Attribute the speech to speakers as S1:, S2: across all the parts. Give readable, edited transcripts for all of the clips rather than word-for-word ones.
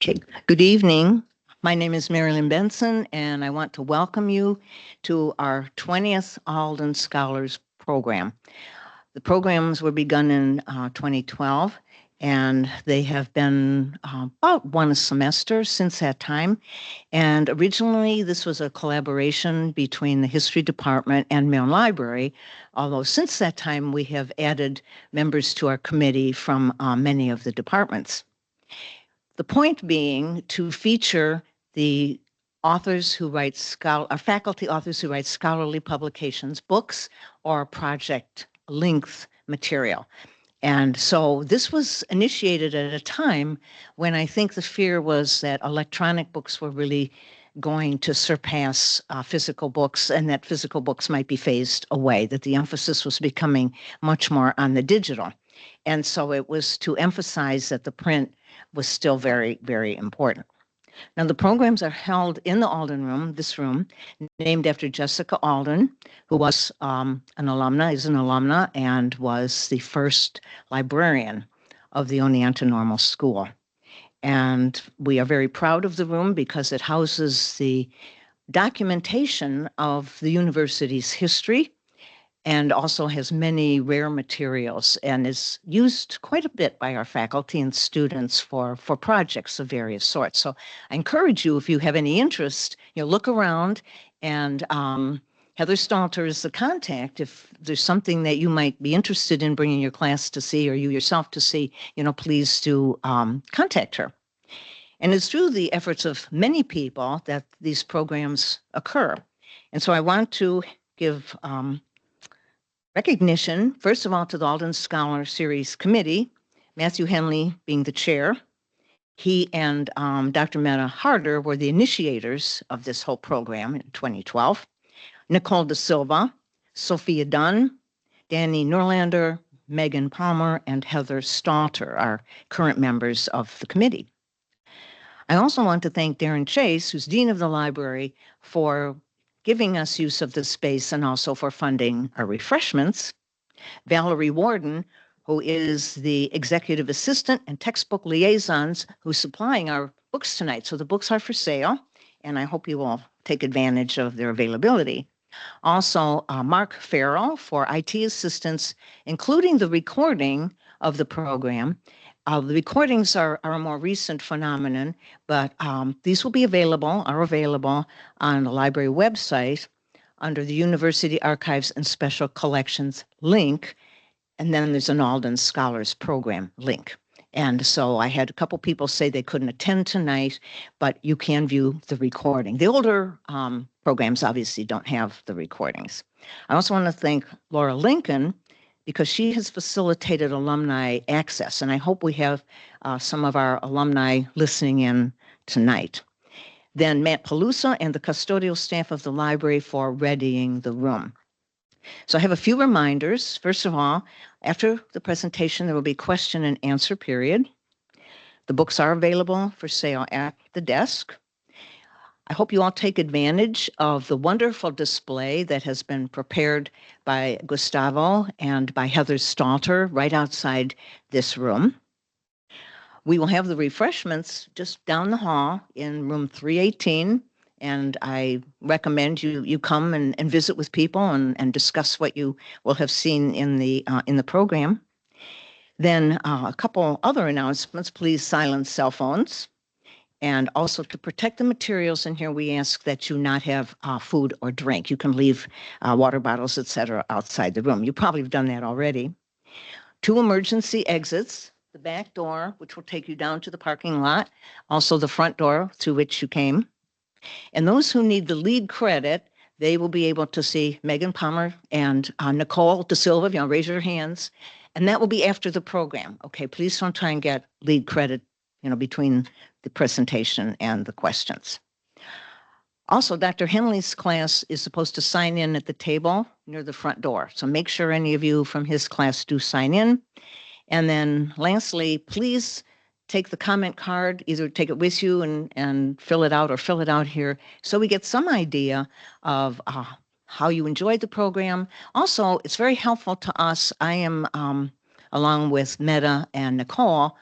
S1: Okay, good evening. My name is Marilyn Benson, and I want to welcome you to our 20th Alden Scholars Program. The programs were begun in 2012, and they have been about one a semester since that time. And originally, this was a collaboration between the History Department and Mail Library, although since that time, we have added members to our committee from many of the departments. The point being to feature the authors who write faculty authors who write scholarly publications, books, or project length material. And so this was initiated at a time when I think the fear was that electronic books were really going to surpass physical books, and that physical books might be phased away, that the emphasis was becoming much more on the digital. And so it was to emphasize that the print was still very, very important. Now, the programs are held in the Alden room, this room, named after Jessica Alden, who was is an alumna, and was the first librarian of the Oneonta Normal School. And we are very proud of the room because it houses the documentation of the university's history, and also has many rare materials and is used quite a bit by our faculty and students for projects of various sorts. So I encourage you, if you have any interest, look around, and Heather Stalter is the contact. If there's something that you might be interested in bringing your class to see or you yourself to see, please do contact her. And it's through the efforts of many people that these programs occur. And so I want to give recognition, first of all, to the Alden Scholar Series Committee, Matthew Henley being the chair. He and Dr. Meta Harder were the initiators of this whole program in 2012. Nicole Da Silva, Sophia Dunn, Danny Norlander, Megan Palmer, and Heather Stalter are current members of the committee. I also want to thank Darren Chase, who's Dean of the Library, for giving us use of the space and also for funding our refreshments. Valerie Warden, who is the executive assistant and textbook liaisons, who's supplying our books tonight. So the books are for sale, and I hope you will take advantage of their availability. Also, Mark Farrell for IT assistance, including the recording of the program. The recordings are a more recent phenomenon, but these are available on the library website under the University Archives and Special Collections link, and then there's an Alden Scholars Program link. And so I had a couple people say they couldn't attend tonight, but you can view the recording. The older programs obviously don't have the recordings. I also want to thank Laura Lincoln, because she has facilitated alumni access. And I hope we have some of our alumni listening in tonight. Then Matt Pelusa and the custodial staff of the library for readying the room. So I have a few reminders. First of all, after the presentation, there will be a question and answer period. The books are available for sale at the desk. I hope you all take advantage of the wonderful display that has been prepared by Gustavo and by Heather Stalter right outside this room. We will have the refreshments just down the hall in room 318, and I recommend you come and visit with people and discuss what you will have seen in the program. Then a couple other announcements. Please silence cell phones. And also to protect the materials in here, we ask that you not have food or drink. You can leave water bottles, etc., outside the room. You probably have done that already. 2 emergency exits, the back door, which will take you down to the parking lot, also the front door through which you came. And those who need the lead credit, they will be able to see Megan Palmer and Nicole Da Silva. Raise your hands. And that will be after the program. Okay, please don't try and get lead credit, between the presentation and the questions. Also, Dr. Henley's class is supposed to sign in at the table near the front door. So make sure any of you from his class do sign in. And then lastly, please take the comment card, either take it with you and fill it out or fill it out here so we get some idea of how you enjoyed the program. Also, it's very helpful to us. I am, along with Meta and Nicole,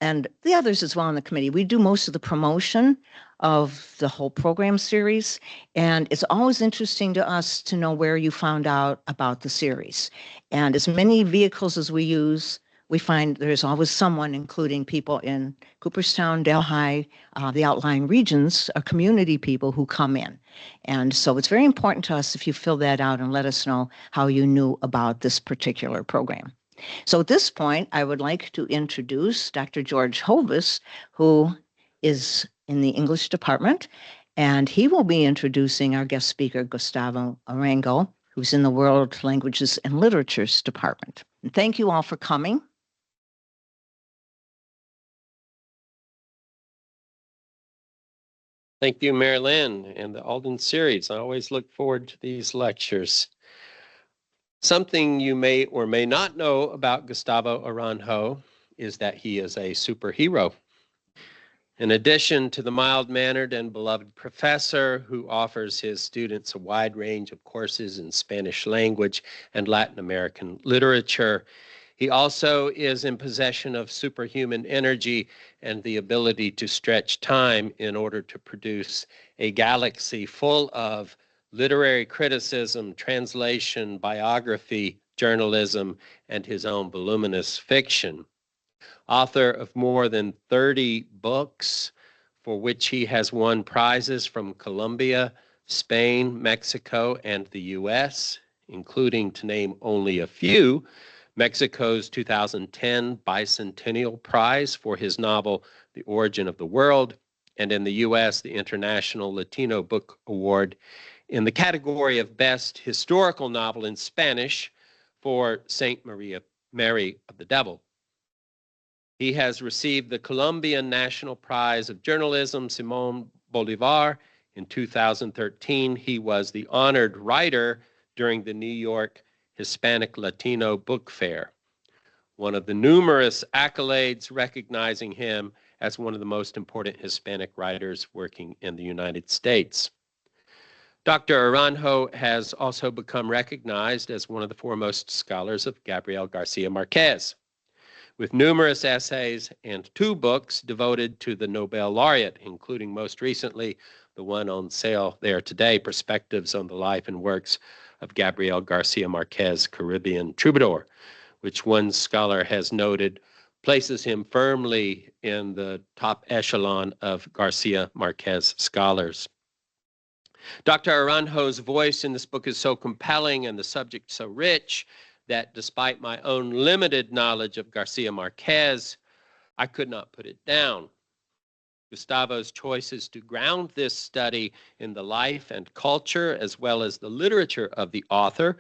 S1: and the others as well on the committee. We do most of the promotion of the whole program series, and it's always interesting to us to know where you found out about the series. And as many vehicles as we use, we find there's always someone, including people in Cooperstown, Delhi, the outlying regions, community people who come in. And so it's very important to us if you fill that out and let us know how you knew about this particular program. So at this point, I would like to introduce Dr. George Hovis, who is in the English department, and he will be introducing our guest speaker, Gustavo Arango, who's in the World Languages and Literatures department. And thank you all for coming.
S2: Thank you, Mary Lynn, and the Alden series. I always look forward to these lectures. Something you may or may not know about Gustavo Arango is that he is a superhero. In addition to the mild-mannered and beloved professor who offers his students a wide range of courses in Spanish language and Latin American literature, he also is in possession of superhuman energy and the ability to stretch time in order to produce a galaxy full of literary criticism, translation, biography, journalism, and his own voluminous fiction. Author of more than 30 books for which he has won prizes from Colombia, Spain, Mexico, and the US, including, to name only a few, Mexico's 2010 Bicentennial Prize for his novel, The Origin of the World, and in the US, the International Latino Book Award in the category of Best Historical Novel in Spanish for Saint Mary of the Devil. He has received the Colombian National Prize of Journalism, Simón Bolívar. In 2013, he was the honored writer during the New York Hispanic Latino Book Fair, one of the numerous accolades recognizing him as one of the most important Hispanic writers working in the United States. Dr. Arango has also become recognized as one of the foremost scholars of Gabriel García Márquez, with numerous essays and 2 books devoted to the Nobel laureate, including most recently the one on sale there today, Perspectives on the Life and Works of Gabriel García Márquez, Caribbean Troubadour, which one scholar has noted places him firmly in the top echelon of García Márquez scholars. Dr. Arango's voice in this book is so compelling and the subject so rich that despite my own limited knowledge of García Márquez, I could not put it down. Gustavo's choices to ground this study in the life and culture as well as the literature of the author,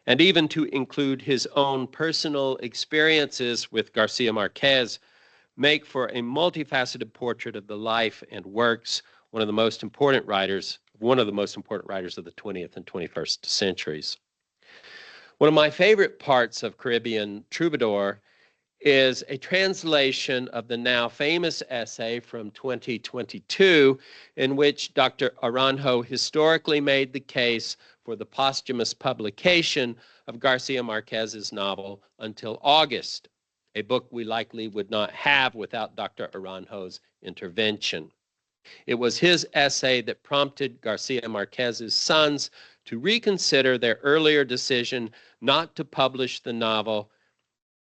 S2: and even to include his own personal experiences with García Márquez, make for a multifaceted portrait of the life and works one of the most important writers of the 20th and 21st centuries. One of my favorite parts of Caribbean Troubadour is a translation of the now famous essay from 2022 in which Dr. Arango historically made the case for the posthumous publication of García Márquez's novel Until August, a book we likely would not have without Dr. Arango's intervention. It was his essay that prompted García Márquez's sons to reconsider their earlier decision not to publish the novel.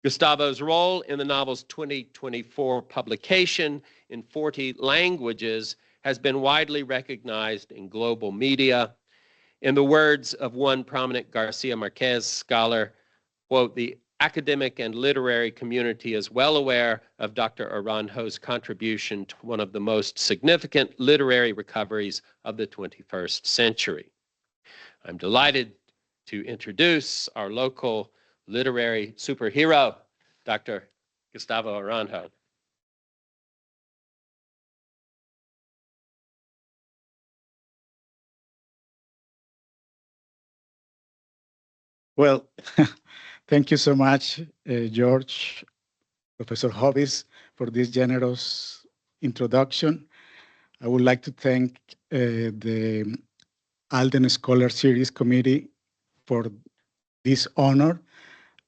S2: Gustavo's role in the novel's 2024 publication in 40 languages has been widely recognized in global media. In the words of one prominent García Márquez scholar, quote, "The academic and literary community is well aware of Dr. Arango's contribution to one of the most significant literary recoveries of the 21st century." I'm delighted to introduce our local literary superhero, Dr. Gustavo Arango.
S3: Well, thank you so much, George, Professor Hovis, for this generous introduction. I would like to thank the Alden Scholar Series Committee for this honor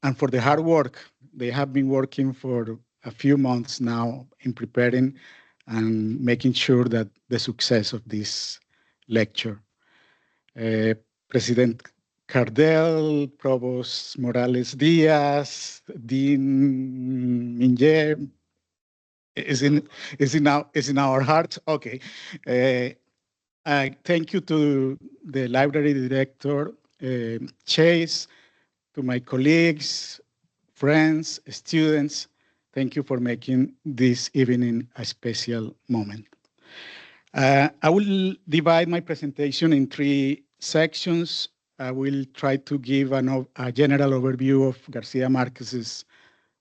S3: and for the hard work. They have been working for a few months now in preparing and making sure that the success of this lecture. President Cardell, Provost Morales Diaz, Dean Minje is in our hearts. Okay. Thank you to the library director, Chase, to my colleagues, friends, students. Thank you for making this evening a special moment. I will divide my presentation in 3 sections. I will try to give a general overview of Garcia Márquez's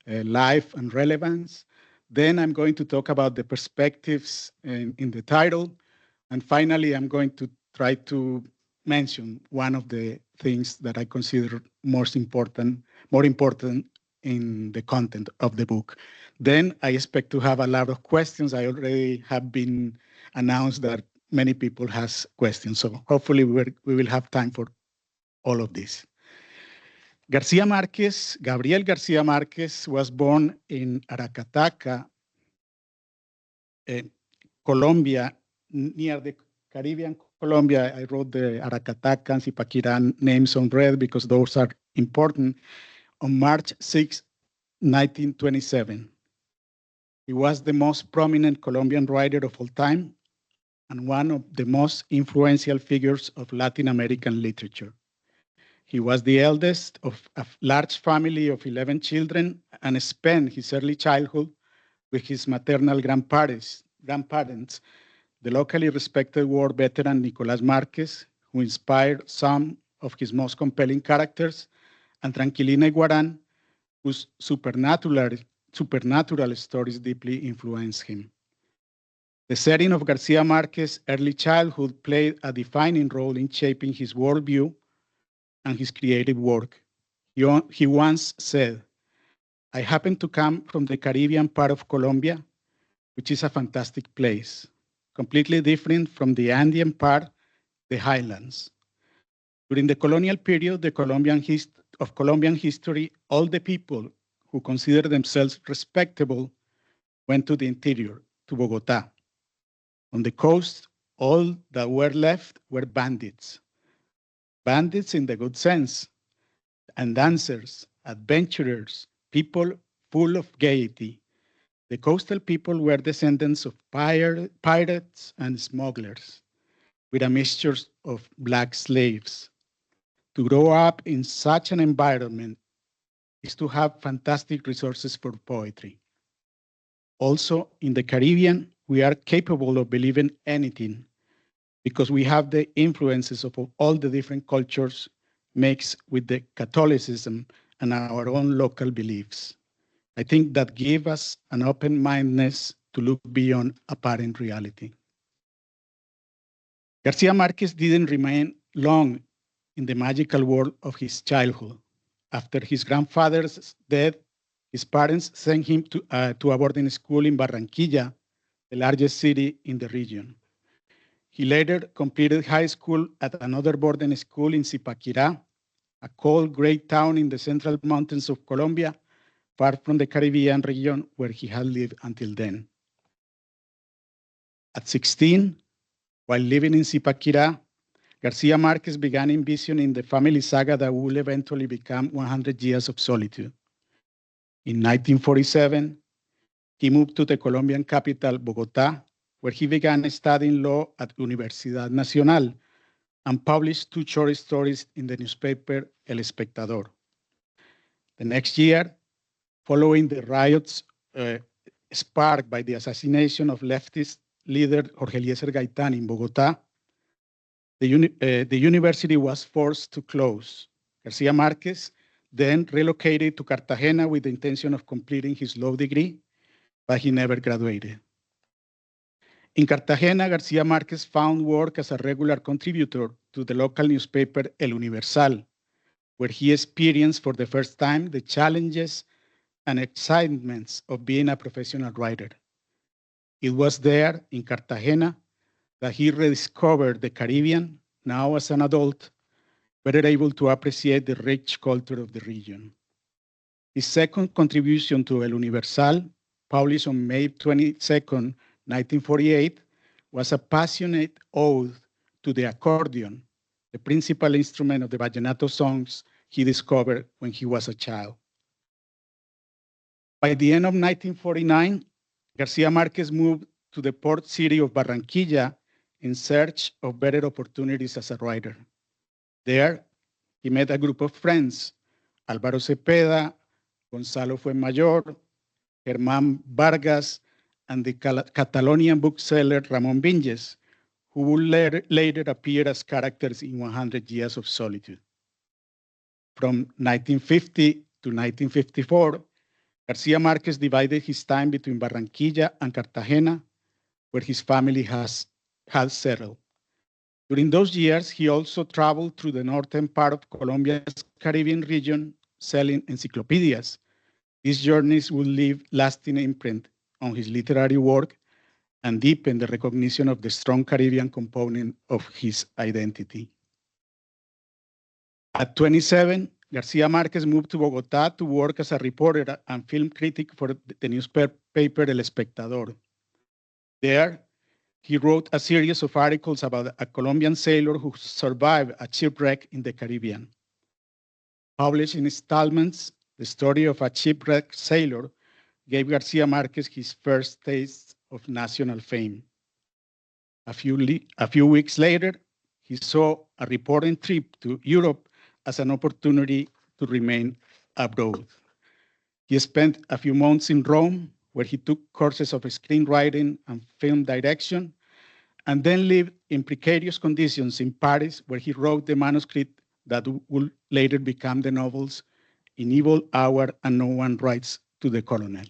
S3: life and relevance. Then I'm going to talk about the perspectives in the title. And finally, I'm going to try to mention one of the things that I consider more important in the content of the book. Then I expect to have a lot of questions. I already have been announced that many people has questions. So hopefully we will have time for all of this. García Márquez, Gabriel García Márquez, was born in Aracataca, Colombia, near the Caribbean Colombia. I wrote the Aracataca and Zipaquirá names on red because those are important. On March 6, 1927. He was the most prominent Colombian writer of all time and one of the most influential figures of Latin American literature. He was the eldest of a large family of 11 children and spent his early childhood with his maternal grandparents, the locally respected war veteran Nicolás Márquez, who inspired some of his most compelling characters, and Tranquilina Iguarán, whose supernatural stories deeply influenced him. The setting of García Márquez's early childhood played a defining role in shaping his worldview and his creative work. He once said, "I happen to come from the Caribbean part of Colombia, which is a fantastic place, completely different from the Andean part, the highlands. During the colonial period of Colombian history, all the people who consider themselves respectable went to the interior, to Bogotá. On the coast, all that were left were bandits. Bandits in the good sense, and dancers, adventurers, people full of gaiety. The coastal people were descendants of pirates and smugglers, with a mixture of black slaves. To grow up in such an environment is to have fantastic resources for poetry. Also, in the Caribbean, we are capable of believing anything because we have the influences of all the different cultures mixed with the Catholicism and our own local beliefs. I think that gives us an open-mindedness to look beyond apparent reality." García Márquez didn't remain long in the magical world of his childhood. After his grandfather's death, his parents sent him to a boarding school in Barranquilla, the largest city in the region. He later completed high school at another boarding school in Zipaquirá, a cold, great town in the central mountains of Colombia, far from the Caribbean region where he had lived until then. At 16, while living in Zipaquirá, García Márquez began envisioning the family saga that would eventually become 100 Years of Solitude. In 1947, he moved to the Colombian capital, Bogotá, where he began studying law at Universidad Nacional and published 2 short stories in the newspaper El Espectador. The next year, following the riots sparked by the assassination of leftist leader Jorge Eliezer Gaitán in Bogotá, the university was forced to close. García Márquez then relocated to Cartagena with the intention of completing his law degree, but he never graduated. In Cartagena, García Márquez found work as a regular contributor to the local newspaper El Universal, where he experienced for the first time the challenges and excitements of being a professional writer. It was there, in Cartagena, that he rediscovered the Caribbean, now as an adult, better able to appreciate the rich culture of the region. His second contribution to El Universal published on May 22nd, 1948, was a passionate ode to the accordion, the principal instrument of the vallenato songs he discovered when he was a child. By the end of 1949, García Márquez moved to the port city of Barranquilla in search of better opportunities as a writer. There, he met a group of friends, Álvaro Cepeda, Gonzalo Fuenmayor, Germán Vargas, and the Catalonian bookseller Ramón Vinges, who would later appear as characters in 100 Years of Solitude. From 1950 to 1954, García Márquez divided his time between Barranquilla and Cartagena, where his family had settled. During those years, he also traveled through the northern part of Colombia's Caribbean region, selling encyclopedias. These journeys would leave lasting imprint on his literary work and deepen the recognition of the strong Caribbean component of his identity. At 27, García Márquez moved to Bogotá to work as a reporter and film critic for the newspaper El Espectador. There, he wrote a series of articles about a Colombian sailor who survived a shipwreck in the Caribbean. Published in installments, the story of a shipwrecked sailor gave García Márquez his first taste of national fame. A few weeks later, he saw a reporting trip to Europe as an opportunity to remain abroad. He spent a few months in Rome, where he took courses of screenwriting and film direction, and then lived in precarious conditions in Paris, where he wrote the manuscript that would later become the novels In Evil Hour and No One Writes to the Colonel.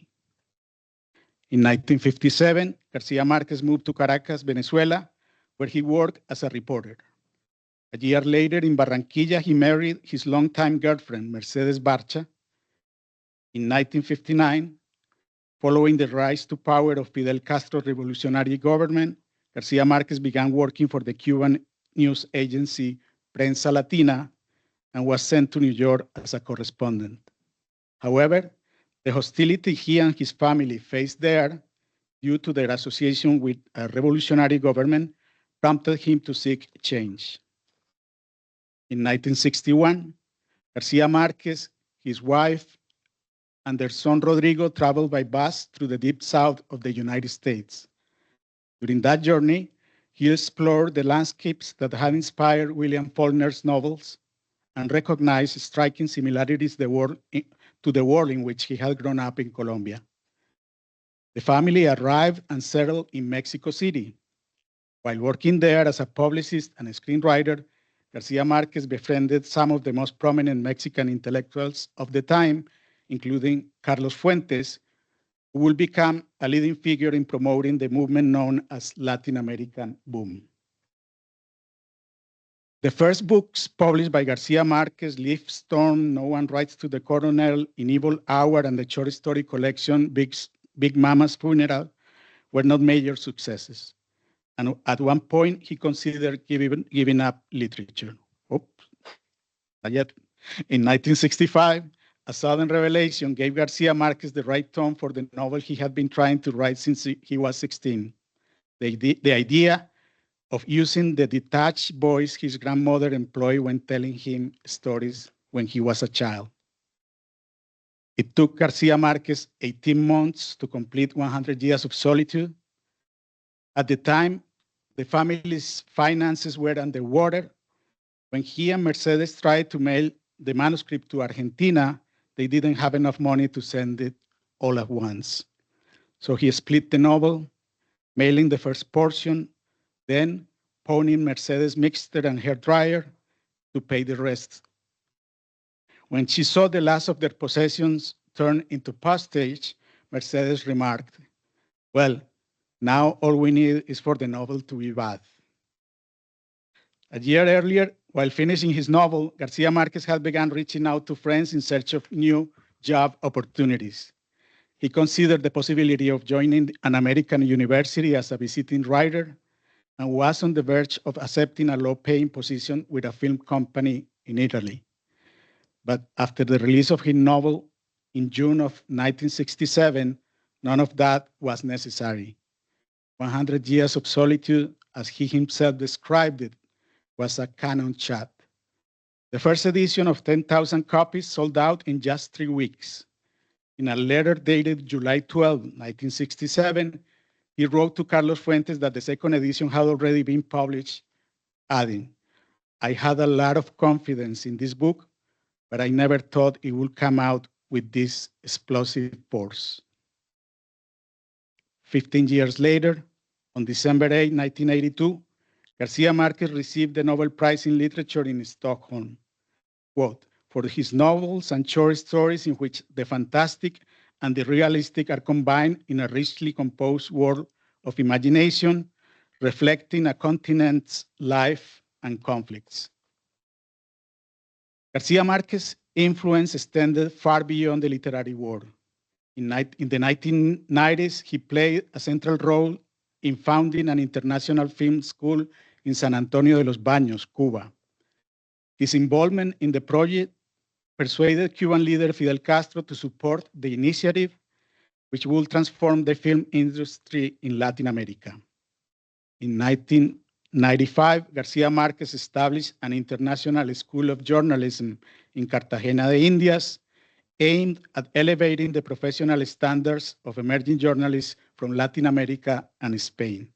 S3: In 1957, García Márquez moved to Caracas, Venezuela, where he worked as a reporter. A year later, in Barranquilla, he married his longtime girlfriend, Mercedes Barcha. In 1959, following the rise to power of Fidel Castro's revolutionary government, García Márquez began working for the Cuban news agency Prensa Latina and was sent to New York as a correspondent. However, the hostility he and his family faced there, due to their association with a revolutionary government, prompted him to seek change. In 1961, García Márquez, his wife, and their son Rodrigo traveled by bus through the deep south of the United States. During that journey, he explored the landscapes that had inspired William Faulkner's novels and recognized striking similarities to the world in which he had grown up in Colombia. The family arrived and settled in Mexico City. While working there as a publicist and a screenwriter, García Márquez befriended some of the most prominent Mexican intellectuals of the time, including Carlos Fuentes, who will become a leading figure in promoting the movement known as Latin American Boom. The first books published by García Márquez, Leaf Storm, No One Writes to the Colonel, In Evil Hour, and the short story collection Big Mama's Funeral were not major successes. And at one point, he considered giving up literature. Not yet. In 1965, a sudden revelation gave García Márquez the right tone for the novel he had been trying to write since he was 16. The idea of using the detached voice his grandmother employed when telling him stories when he was a child. It took García Márquez 18 months to complete 100 Years of Solitude. At the time, the family's finances were underwater. When he and Mercedes tried to mail the manuscript to Argentina, they didn't have enough money to send it all at once. So he split the novel, mailing the first portion, then pawning Mercedes' mixer and hairdryer to pay the rest. When she saw the last of their possessions turn into postage, Mercedes remarked, "Well, now all we need is for the novel to be bad." A year earlier, while finishing his novel, García Márquez had begun reaching out to friends in search of new job opportunities. He considered the possibility of joining an American university as a visiting writer and was on the verge of accepting a low-paying position with a film company in Italy. But after the release of his novel in June of 1967, None of that was necessary. 100 Years of Solitude, as he himself described it, was a canon shot. The first edition of 10,000 copies sold out in just 3 weeks. In a letter dated July 12, 1967, he wrote to Carlos Fuentes that the second edition had already been published, adding, "I had a lot of confidence in this book, but I never thought it would come out with this explosive force." 15 years later, on December 8, 1982, García Márquez received the Nobel Prize in Literature in Stockholm, quote, "for his novels and short stories in which the fantastic and the realistic are combined in a richly composed world of imagination, reflecting a continent's life and conflicts." García Márquez's influence extended far beyond the literary world. In the 1990s, he played a central role in founding an international film school in San Antonio de los Baños, Cuba. His involvement in the project persuaded Cuban leader Fidel Castro to support the initiative, which would transform the film industry in Latin America. In 1995, García Márquez established an international school of journalism in Cartagena de Indias, aimed at elevating the professional standards of emerging journalists from Latin America and Spain.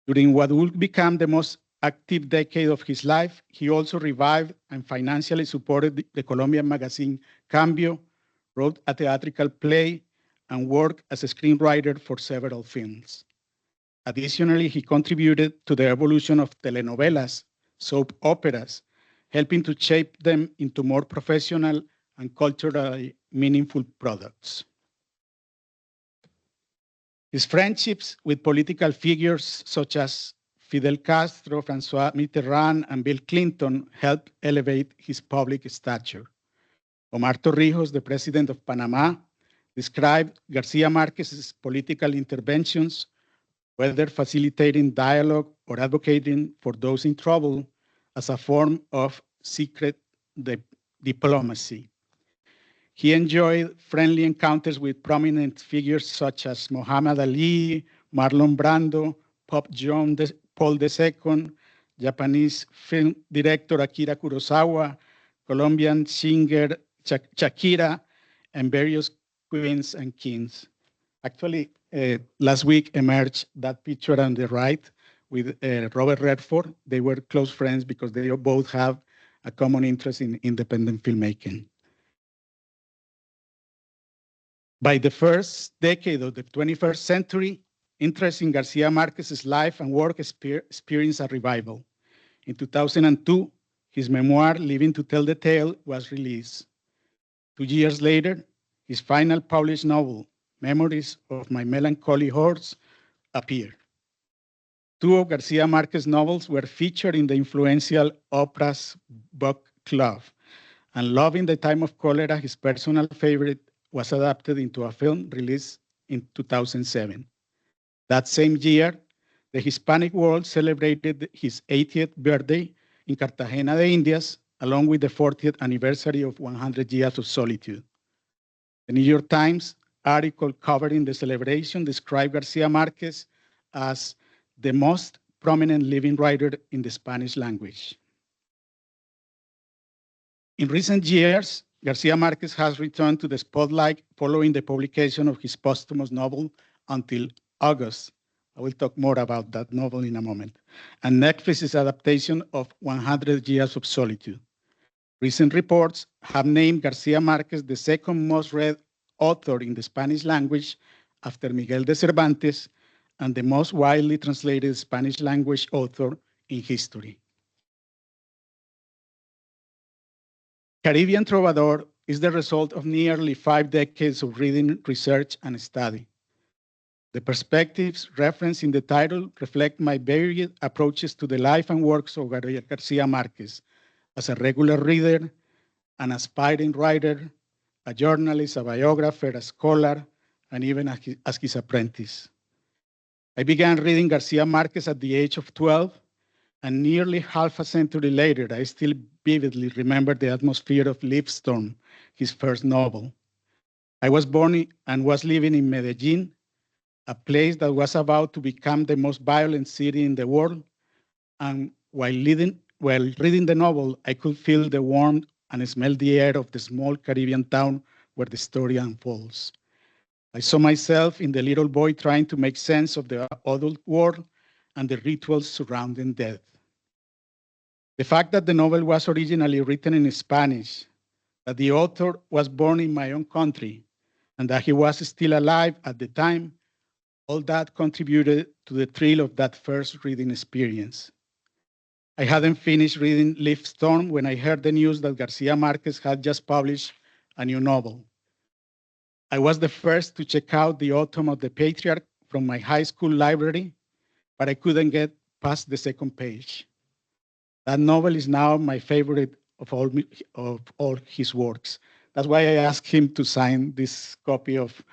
S3: During what would become the most active decade of his life, he also revived and financially supported the Colombian magazine Cambio, wrote a theatrical play, and worked as a screenwriter for several films. Additionally, he contributed to the evolution of telenovelas, soap operas, helping to shape them into more professional and culturally meaningful products. His friendships with political figures such as Fidel Castro, François Mitterrand, and Bill Clinton helped elevate his public stature. Omar Torrijos, the president of Panama, described García Márquez's political interventions, whether facilitating dialogue or advocating for those in trouble, as a form of secret diplomacy. He enjoyed friendly encounters with prominent figures such as Muhammad Ali, Marlon Brando, Pope John Paul II, Japanese film director Akira Kurosawa, Colombian singer Shakira, and various queens and kings. Actually, last week emerged that picture on the right with Robert Redford. They were close friends because they both have a common interest in independent filmmaking. By the first decade of the 21st century, interest in García Márquez's life and work experienced a revival. In 2002, his memoir, Living to Tell the Tale, was released. 2 years later, his final published novel, Memories of My Melancholy Horse, appeared. 2 of García Márquez's novels were featured in the influential Oprah's Book Club, and Love in the Time of Cholera, his personal favorite, was adapted into a film released in 2007. That same year, the Hispanic world celebrated his 80th birthday in Cartagena de Indias, along with the 40th anniversary of 100 Years of Solitude. The New York Times article covering the celebration described García Márquez as the most prominent living writer in the Spanish language. In recent years, García Márquez has returned to the spotlight following the publication of his posthumous novel, Until August. I will talk more about that novel in a moment. And Netflix's adaptation of 100 Years of Solitude. Recent reports have named García Márquez the second most read author in the Spanish language after Miguel de Cervantes and the most widely translated Spanish language author in history. Caribbean Troubadour is the result of nearly 5 decades of reading, research, and study. The perspectives referenced in the title reflect my varied approaches to the life and works of García Márquez as a regular reader, an aspiring writer, a journalist, a biographer, a scholar, and even as his apprentice. I began reading García Márquez at the age of 12, and nearly half a century later, I still vividly remember the atmosphere of Leaf Storm, his first novel. I was born and was living in Medellin, a place that was about to become the most violent city in the world. And while reading the novel, I could feel the warmth and smell the air of the small Caribbean town where the story unfolds. I saw myself in the little boy trying to make sense of the adult world and the rituals surrounding death. The fact that the novel was originally written in Spanish, that the author was born in my own country, and that he was still alive at the time, all that contributed to the thrill of that first reading experience. I hadn't finished reading Leaf Storm when I heard the news that García Márquez had just published a new novel. I was the first to check out The Autumn of the Patriarch from my high school library, but I couldn't get past the second page. That novel is now my favorite of all his works. That's why I asked him to sign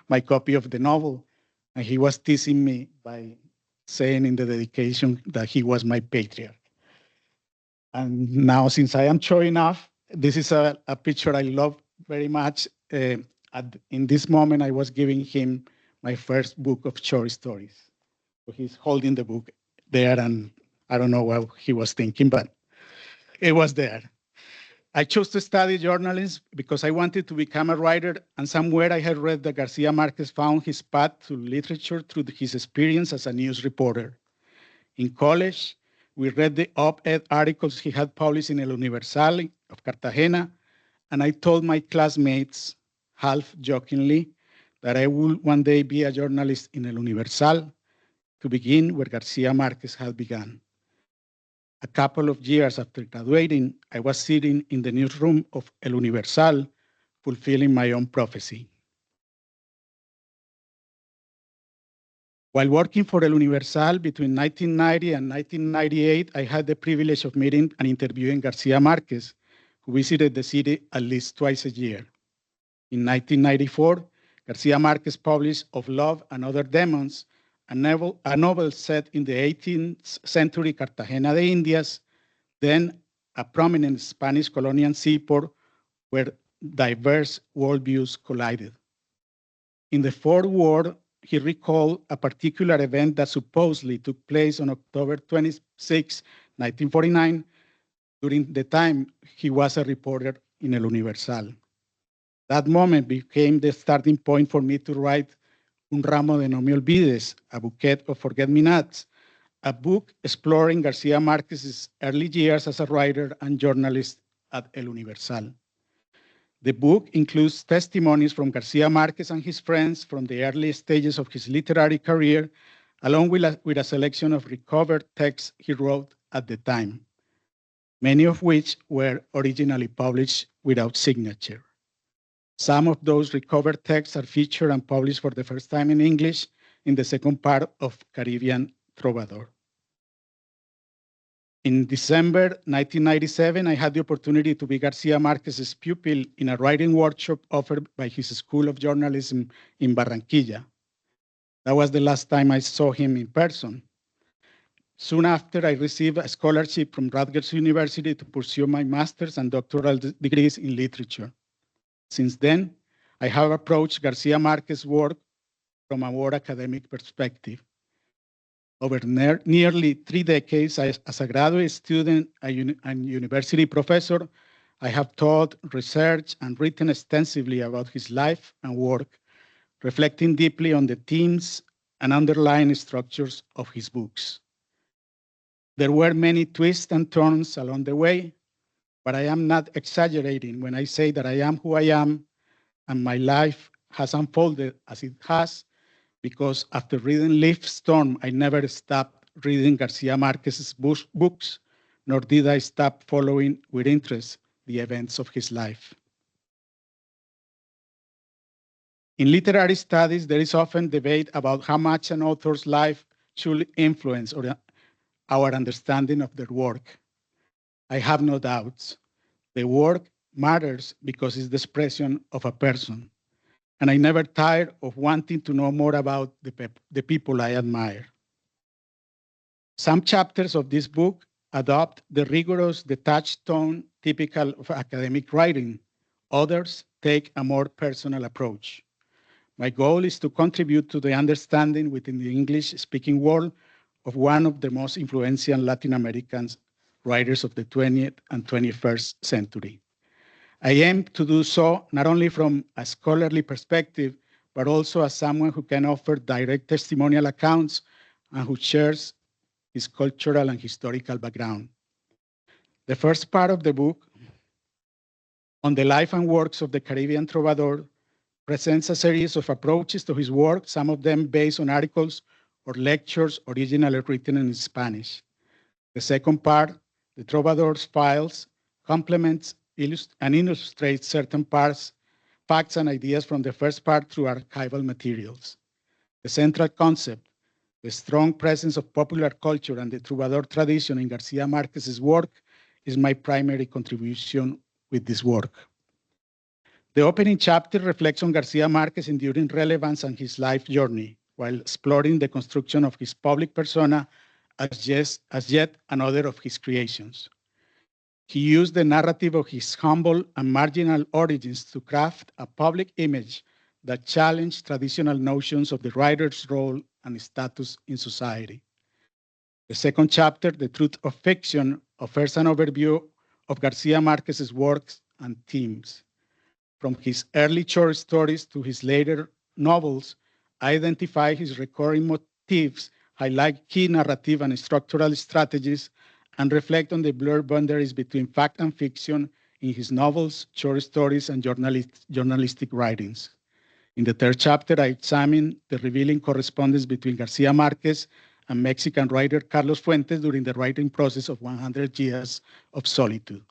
S3: my copy of the novel, and he was teasing me by saying in the dedication that he was my patriarch. And now, since I am showing off, this is a picture I love very much. In this moment, I was giving him my first book of short stories. So he's holding the book there, and I don't know what he was thinking, but it was there. I chose to study journalism because I wanted to become a writer, and somewhere I had read that García Márquez found his path to literature through his experience as a news reporter. In college, we read the op-ed articles he had published in El Universal of Cartagena, and I told my classmates, half jokingly, that I would one day be a journalist in El Universal, to begin where García Márquez had begun. A couple of years after graduating, I was sitting in the newsroom of El Universal, fulfilling my own prophecy. While working for El Universal between 1990 and 1998, I had the privilege of meeting and interviewing García Márquez, who visited the city at least twice a year. In 1994, García Márquez published Of Love and Other Demons, a novel set in the 18th century Cartagena de Indias, then a prominent Spanish colonial seaport where diverse worldviews collided. In the foreword, he recalled a particular event that supposedly took place on October 26, 1949, during the time he was a reporter in El Universal. That moment became the starting point for me to write Un ramo de no me olvides, a bouquet of forget-me-nots, a book exploring García Márquez's early years as a writer and journalist at El Universal. The book includes testimonies from García Márquez and his friends from the early stages of his literary career, along with a selection of recovered texts he wrote at the time, many of which were originally published without signature. Some of those recovered texts are featured and published for the first time in English in the second part of Caribbean Troubadour. In December 1997, I had the opportunity to be García Márquez's pupil in a writing workshop offered by his School of Journalism in Barranquilla. That was the last time I saw him in person. Soon after, I received a scholarship from Rutgers University to pursue my master's and doctoral degrees in literature. Since then, I have approached García Márquez's work from a more academic perspective. Over nearly 3 decades as a graduate student and university professor, I have taught, researched, and written extensively about his life and work, reflecting deeply on the themes and underlying structures of his books. There were many twists and turns along the way, but I am not exaggerating when I say that I am who I am, and my life has unfolded as it has, because after reading Leaf Storm, I never stopped reading García Márquez's books, nor did I stop following with interest the events of his life. In literary studies, there is often debate about how much an author's life should influence our understanding of their work. I have no doubts. The work matters because it's the expression of a person. And I never tire of wanting to know more about the people I admire. Some chapters of this book adopt the rigorous, detached tone typical of academic writing. Others take a more personal approach. My goal is to contribute to the understanding within the English-speaking world of one of the most influential Latin American writers of the 20th and 21st century. I aim to do so not only from a scholarly perspective, but also as someone who can offer direct testimonial accounts and who shares his cultural and historical background. The first part of the book, on the life and works of the Caribbean troubadour, presents a series of approaches to his work, some of them based on articles or lectures originally written in Spanish. The second part, the Troubadour's Files, complements and illustrates certain parts, facts and ideas from the first part through archival materials. The central concept, the strong presence of popular culture and the troubadour tradition in García Márquez's work, is my primary contribution with this work. The opening chapter reflects on García Márquez's enduring relevance and his life journey, while exploring the construction of his public persona as yet another of his creations. He used the narrative of his humble and marginal origins to craft a public image that challenged traditional notions of the writer's role and status in society. The second chapter, The Truth of Fiction, offers an overview of García Márquez's works and themes. From his early short stories to his later novels, identify his recurring motifs, highlight key narrative and structural strategies, and reflect on the blurred boundaries between fact and fiction in his novels, short stories, and journalistic writings. In the third chapter, I examine the revealing correspondence between García Márquez and Mexican writer Carlos Fuentes during the writing process of 100 Years of Solitude.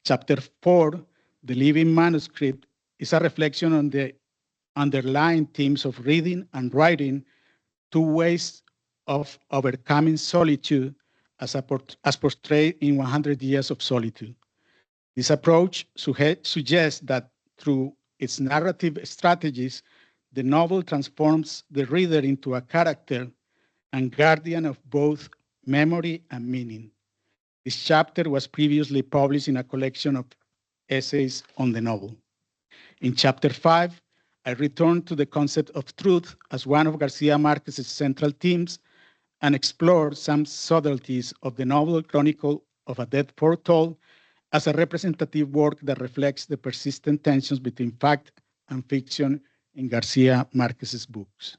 S3: Chapter 4, The Living Manuscript, is a reflection on the underlying themes of reading and writing, two ways of overcoming solitude as portrayed in 100 Years of Solitude. This approach suggests that through its narrative strategies, the novel transforms the reader into a character and guardian of both memory and meaning. This chapter was previously published in a collection of essays on the novel. In chapter 5, I return to the concept of truth as one of García Márquez's central themes and explore some subtleties of the novel Chronicle of a Death Foretold as a representative work that reflects the persistent tensions between fact and fiction in García Márquez's books.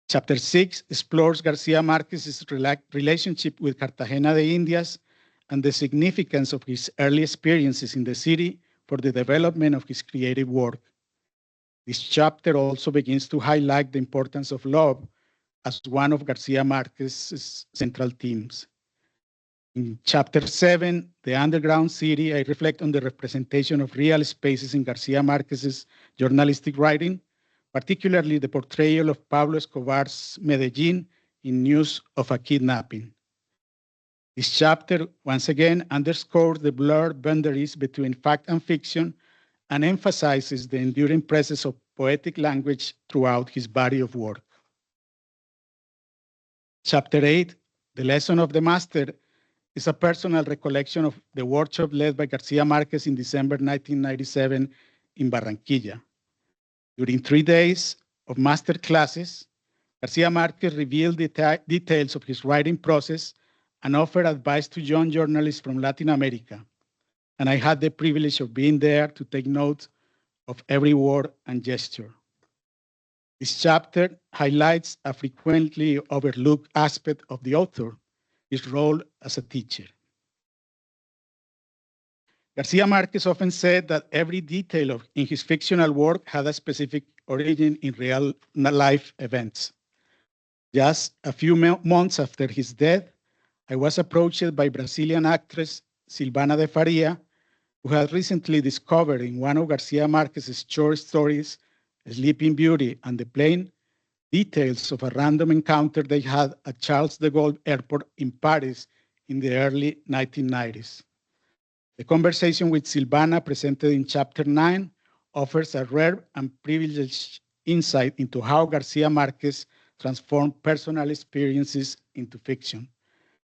S3: Chapter 6 explores García Márquez's relationship with Cartagena de Indias and the significance of his early experiences in the city for the development of his creative work. This chapter also begins to highlight the importance of love as one of García Márquez's central themes. In chapter 7, The Underground City, I reflect on the representation of real spaces in García Márquez's journalistic writing, particularly the portrayal of Pablo Escobar's Medellín in News of a Kidnapping. This chapter, once again, underscores the blurred boundaries between fact and fiction and emphasizes the enduring presence of poetic language throughout his body of work. Chapter 8, The Lesson of the Master, is a personal recollection of the workshop led by García Márquez in December 1997 in Barranquilla. During 3 days of master classes, García Márquez revealed details of his writing process and offered advice to young journalists from Latin America. And I had the privilege of being there to take note of every word and gesture. This chapter highlights a frequently overlooked aspect of the author, his role as a teacher. García Márquez often said that every detail in his fictional work had a specific origin in real life events. Just a few months after his death, I was approached by Brazilian actress Silvana de Faria, who had recently discovered in one of García Márquez's short stories, Sleeping Beauty and the Plane, details of a random encounter they had at Charles de Gaulle Airport in Paris in the early 1990s. The conversation with Silvana, presented in chapter 9, offers a rare and privileged insight into how García Márquez transformed personal experiences into fiction.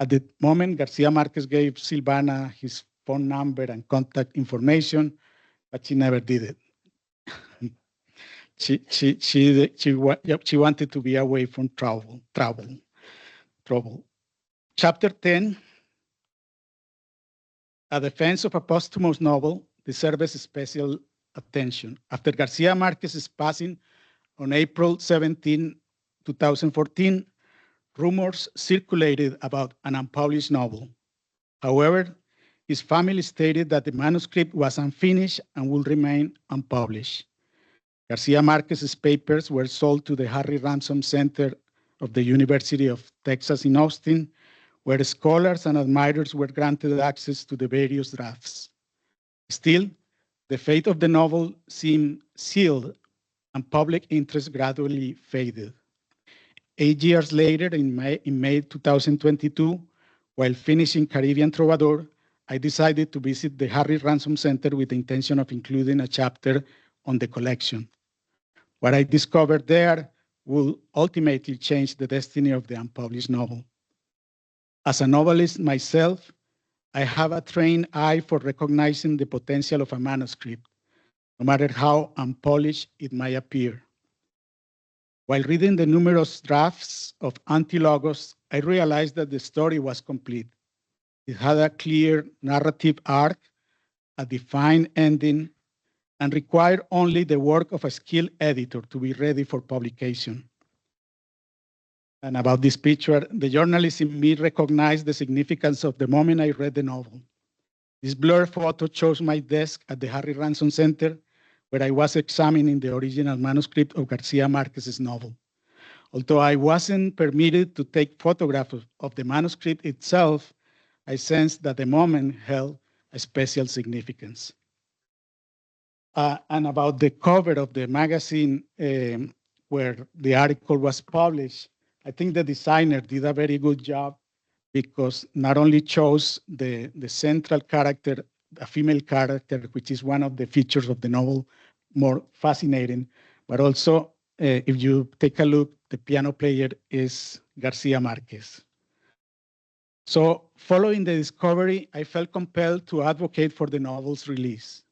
S3: At the moment, García Márquez gave Silvana his phone number and contact information, but she never did it. She wanted to be away from trouble. Chapter 10, a defense of a posthumous novel, deserves special attention. After Garcia Márquez's passing on April 17, 2014, rumors circulated about an unpublished novel. However, his family stated that the manuscript was unfinished and will remain unpublished. Garcia Márquez's papers were sold to the Harry Ransom Center of the University of Texas in Austin, where scholars and admirers were granted access to the various drafts. Still, the fate of the novel seemed sealed and public interest gradually faded. 8 years later, in May 2022, while finishing Caribbean Troubadour, I decided to visit the Harry Ransom Center with the intention of including a chapter on the collection. What I discovered there will ultimately change the destiny of the unpublished novel. As a novelist myself, I have a trained eye for recognizing the potential of a manuscript, no matter how unpolished it might appear. While reading the numerous drafts of Antilogos, I realized that the story was complete. It had a clear narrative arc, a defined ending, and required only the work of a skilled editor to be ready for publication. And about this picture, the journalist in me recognized the significance of the moment I read the novel. This blurred photo shows my desk at the Harry Ransom Center, where I was examining the original manuscript of Garcia Márquez's novel. Although I wasn't permitted to take photographs of the manuscript itself, I sensed that the moment held a special significance. And about the cover of the magazine where the article was published, I think the designer did a very good job because not only chose the central character, a female character, which is one of the features of the novel, more fascinating, but also, if you take a look, the piano player is Garcia Márquez. So following the discovery, I felt compelled to advocate for the novel's release.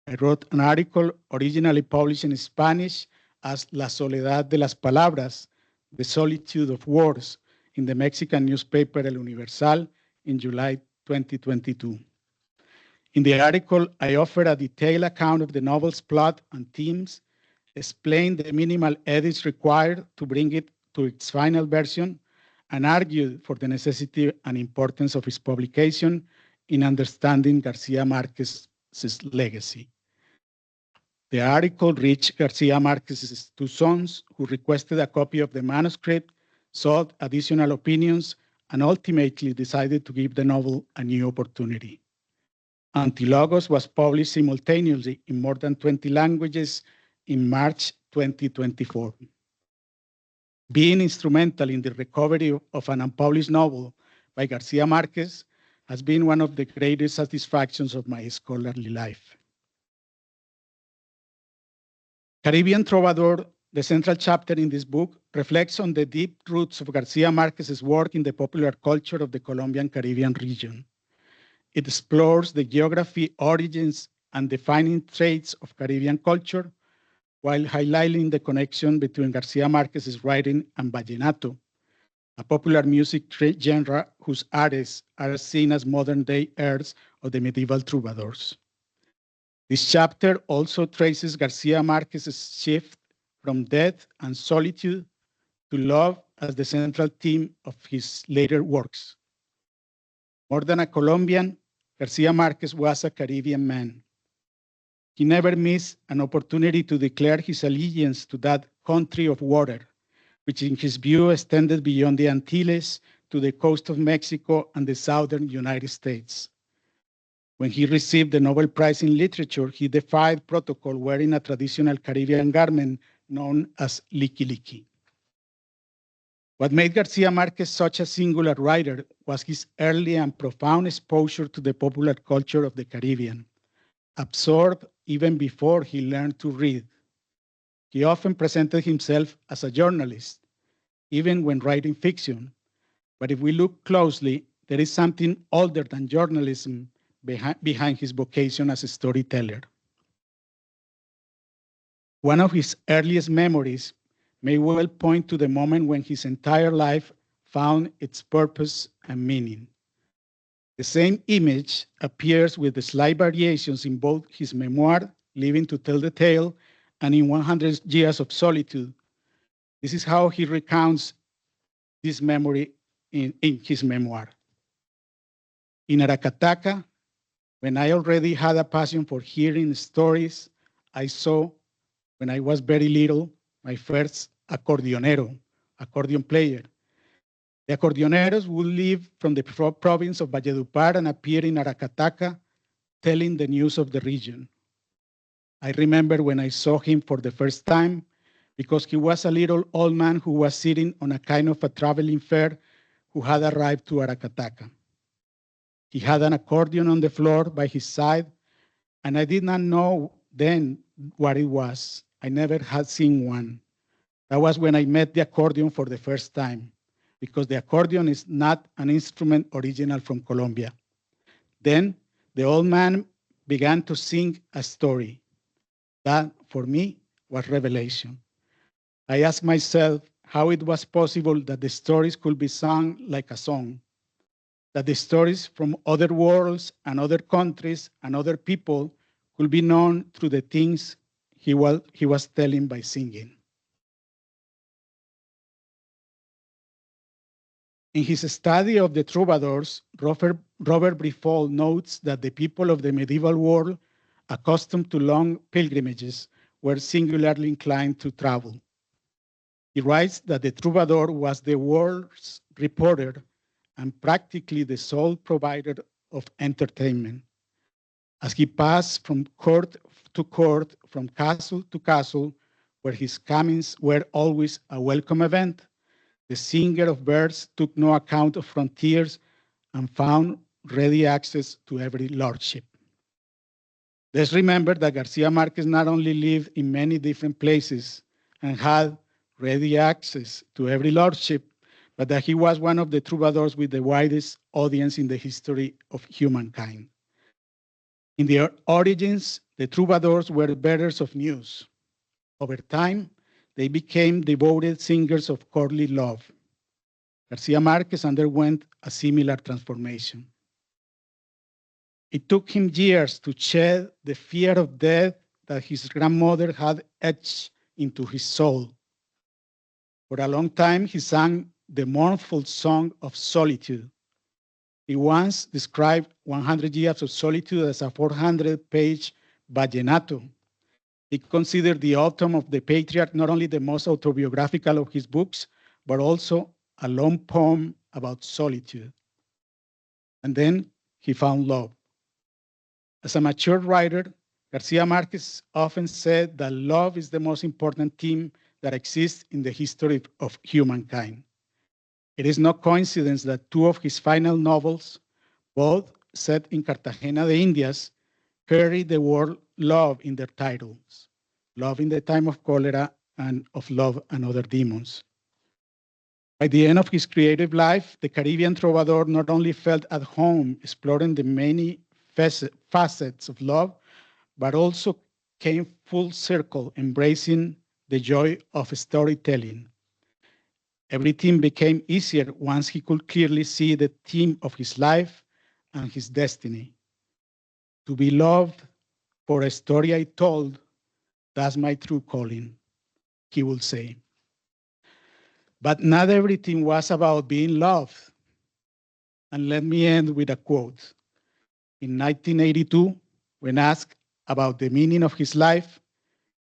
S3: I wrote an article originally published in Spanish as La Soledad de las Palabras, The Solitude of Words, in the Mexican newspaper El Universal in July 2022. In the article, I offered a detailed account of the novel's plot and themes, explained the minimal edits required to bring it to its final version, and argued for the necessity and importance of its publication in understanding Garcia Márquez's legacy. The article reached Garcia Márquez's two sons, who requested a copy of the manuscript, sought additional opinions, and ultimately decided to give the novel a new opportunity. Antilogos was published simultaneously in more than 20 languages in March 2024. Being instrumental in the recovery of an unpublished novel by Garcia Márquez has been one of the greatest satisfactions of my scholarly life. Caribbean Troubadour, the central chapter in this book, reflects on the deep roots of Garcia Márquez's work in the popular culture of the Colombian Caribbean region. It explores the geography, origins, and defining traits of Caribbean culture, while highlighting the connection between Garcia Márquez's writing and vallenato, a popular music genre whose artists are seen as modern-day heirs of the medieval troubadours. This chapter also traces Garcia Márquez's shift from death and solitude to love as the central theme of his later works. More than a Colombian, Garcia Márquez was a Caribbean man. He never missed an opportunity to declare his allegiance to that country of water, which in his view extended beyond the Antilles to the coast of Mexico and the southern United States. When he received the Nobel Prize in Literature, he defied protocol wearing a traditional Caribbean garment known as liki liki. What made Garcia Márquez such a singular writer was his early and profound exposure to the popular culture of the Caribbean, absorbed even before he learned to read. He often presented himself as a journalist, even when writing fiction. But if we look closely, there is something older than journalism behind his vocation as a storyteller. One of his earliest memories may well point to the moment when his entire life found its purpose and meaning. The same image appears with the slight variations in both his memoir, Living to Tell the Tale, and in 100 Years of Solitude. This is how he recounts this memory in his memoir. In Aracataca, when I already had a passion for hearing stories, I saw, when I was very little, my first accordion player. The acordeoneros would leave from the province of Valledupar and appear in Aracataca, telling the news of the region. I remember when I saw him for the first time, because he was a little old man who was sitting on a kind of a traveling fair who had arrived to Aracataca. He had an accordion on the floor by his side, and I did not know then what it was. I never had seen one. That was when I met the accordion for the first time, because the accordion is not an instrument original from Colombia. Then the old man began to sing a story. That, for me, was revelation. I asked myself how it was possible that the stories could be sung like a song, that the stories from other worlds and other countries and other people could be known through the things he was telling by singing. In his study of the troubadours, Robert Briffault notes that the people of the medieval world, accustomed to long pilgrimages, were singularly inclined to travel. He writes that the troubadour was the world's reporter and practically the sole provider of entertainment. As he passed from court to court, from castle to castle, where his comings were always a welcome event, the singer of birds took no account of frontiers and found ready access to every lordship. Let's remember that García Márquez not only lived in many different places and had ready access to every lordship, but that he was one of the troubadours with the widest audience in the history of humankind. In their origins, the troubadours were bearers of news. Over time, they became devoted singers of courtly love. García Márquez underwent a similar transformation. It took him years to shed the fear of death that his grandmother had etched into his soul. For a long time, he sang the mournful song of solitude. He once described 100 Years of Solitude as a 400-page vallenato. He considered The Autumn of the Patriarch not only the most autobiographical of his books, but also a long poem about solitude. And then he found love. As a mature writer, García Márquez often said that love is the most important theme that exists in the history of humankind. It is no coincidence that two of his final novels, both set in Cartagena de Indias, carry the word love in their titles. Love in the Time of Cholera and Of Love and Other Demons. By the end of his creative life, the Caribbean troubadour not only felt at home exploring the many facets of love, but also came full circle, embracing the joy of storytelling. Everything became easier once he could clearly see the theme of his life and his destiny. To be loved for a story I told, that's my true calling, he would say. But not everything was about being loved. And let me end with a quote. In 1982, when asked about the meaning of his life,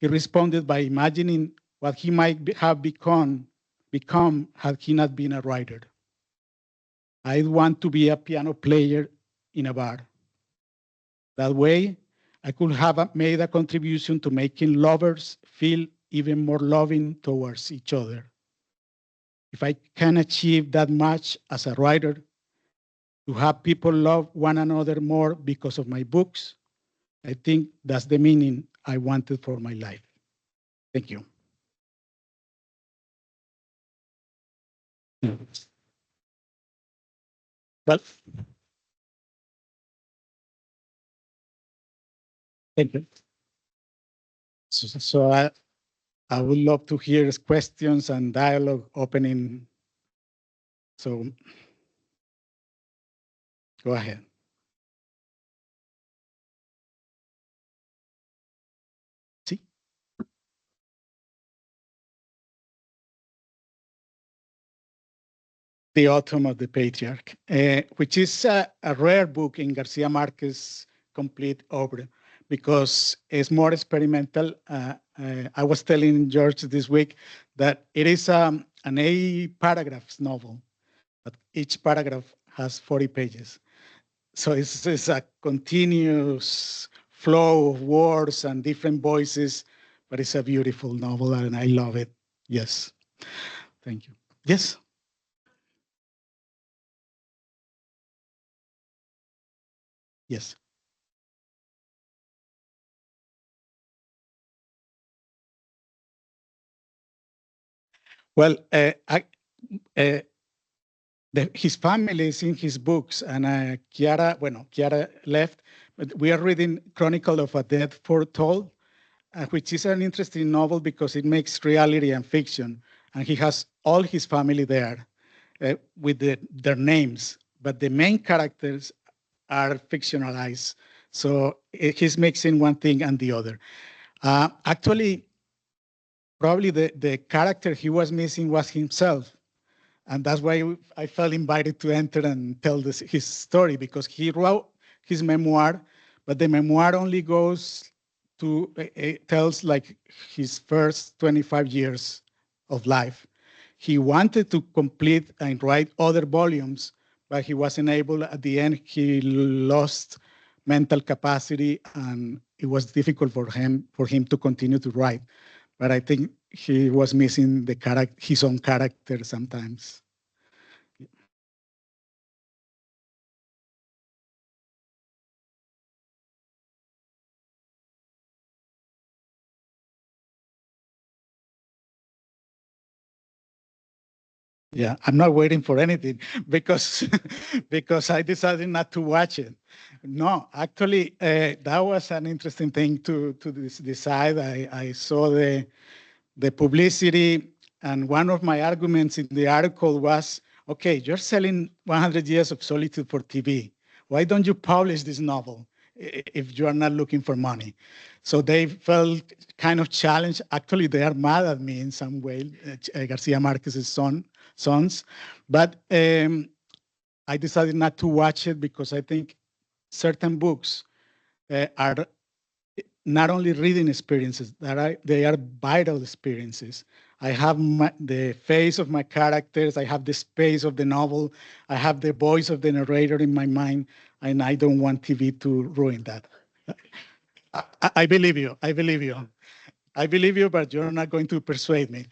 S3: he responded by imagining what he might have become had he not been a writer. I'd want to be a piano player in a bar. That way, I could have made a contribution to making lovers feel even more loving towards each other. If I can achieve that much as a writer, to have people love one another more because of my books, I think that's the meaning I wanted for my life. Thank you. Well, thank you. So I would love to hear questions and dialogue opening. So go ahead. See? The Autumn of the Patriarch, which is a rare book in Garcia Márquez's complete obra because it's more experimental. I was telling George this week that it is an 8 paragraphs novel, but each paragraph has 40 pages. So it's a continuous flow of words and different voices, but it's a beautiful novel and I love it. Yes. Thank you. Yes. Yes. Well, his family is in his books, and Chiara left, but we are reading Chronicle of a Death Foretold, which is an interesting novel because it makes reality and fiction, and he has all his family there with their names, but the main characters are fictionalized. So he's mixing one thing and the other. Actually, probably the character he was missing was himself. And that's why I felt invited to enter and tell his story, because he wrote his memoir, but the memoir only goes to, it tells like his first 25 years of life. He wanted to complete and write other volumes, but he wasn't able. At the end, he lost mental capacity, and it was difficult for him to continue to write. But I think he was missing his own character sometimes. Yeah, I'm not waiting for anything because because I decided not to watch it. No, actually, that was an interesting thing to decide. I saw the publicity, and one of my arguments in the article was, okay, you're selling 100 Years of Solitude for TV. Why don't you publish this novel if you are not looking for money? So they felt kind of challenged. Actually, they are mad at me in some way, Garcia Márquez's sons. But I decided not to watch it because I think certain books are not only reading experiences, they are vital experiences. I have the face of my characters, I have the space of the novel, I have the voice of the narrator in my mind, and I don't want TV to ruin that. I believe you, I believe you. I believe you, but you're not going to persuade me.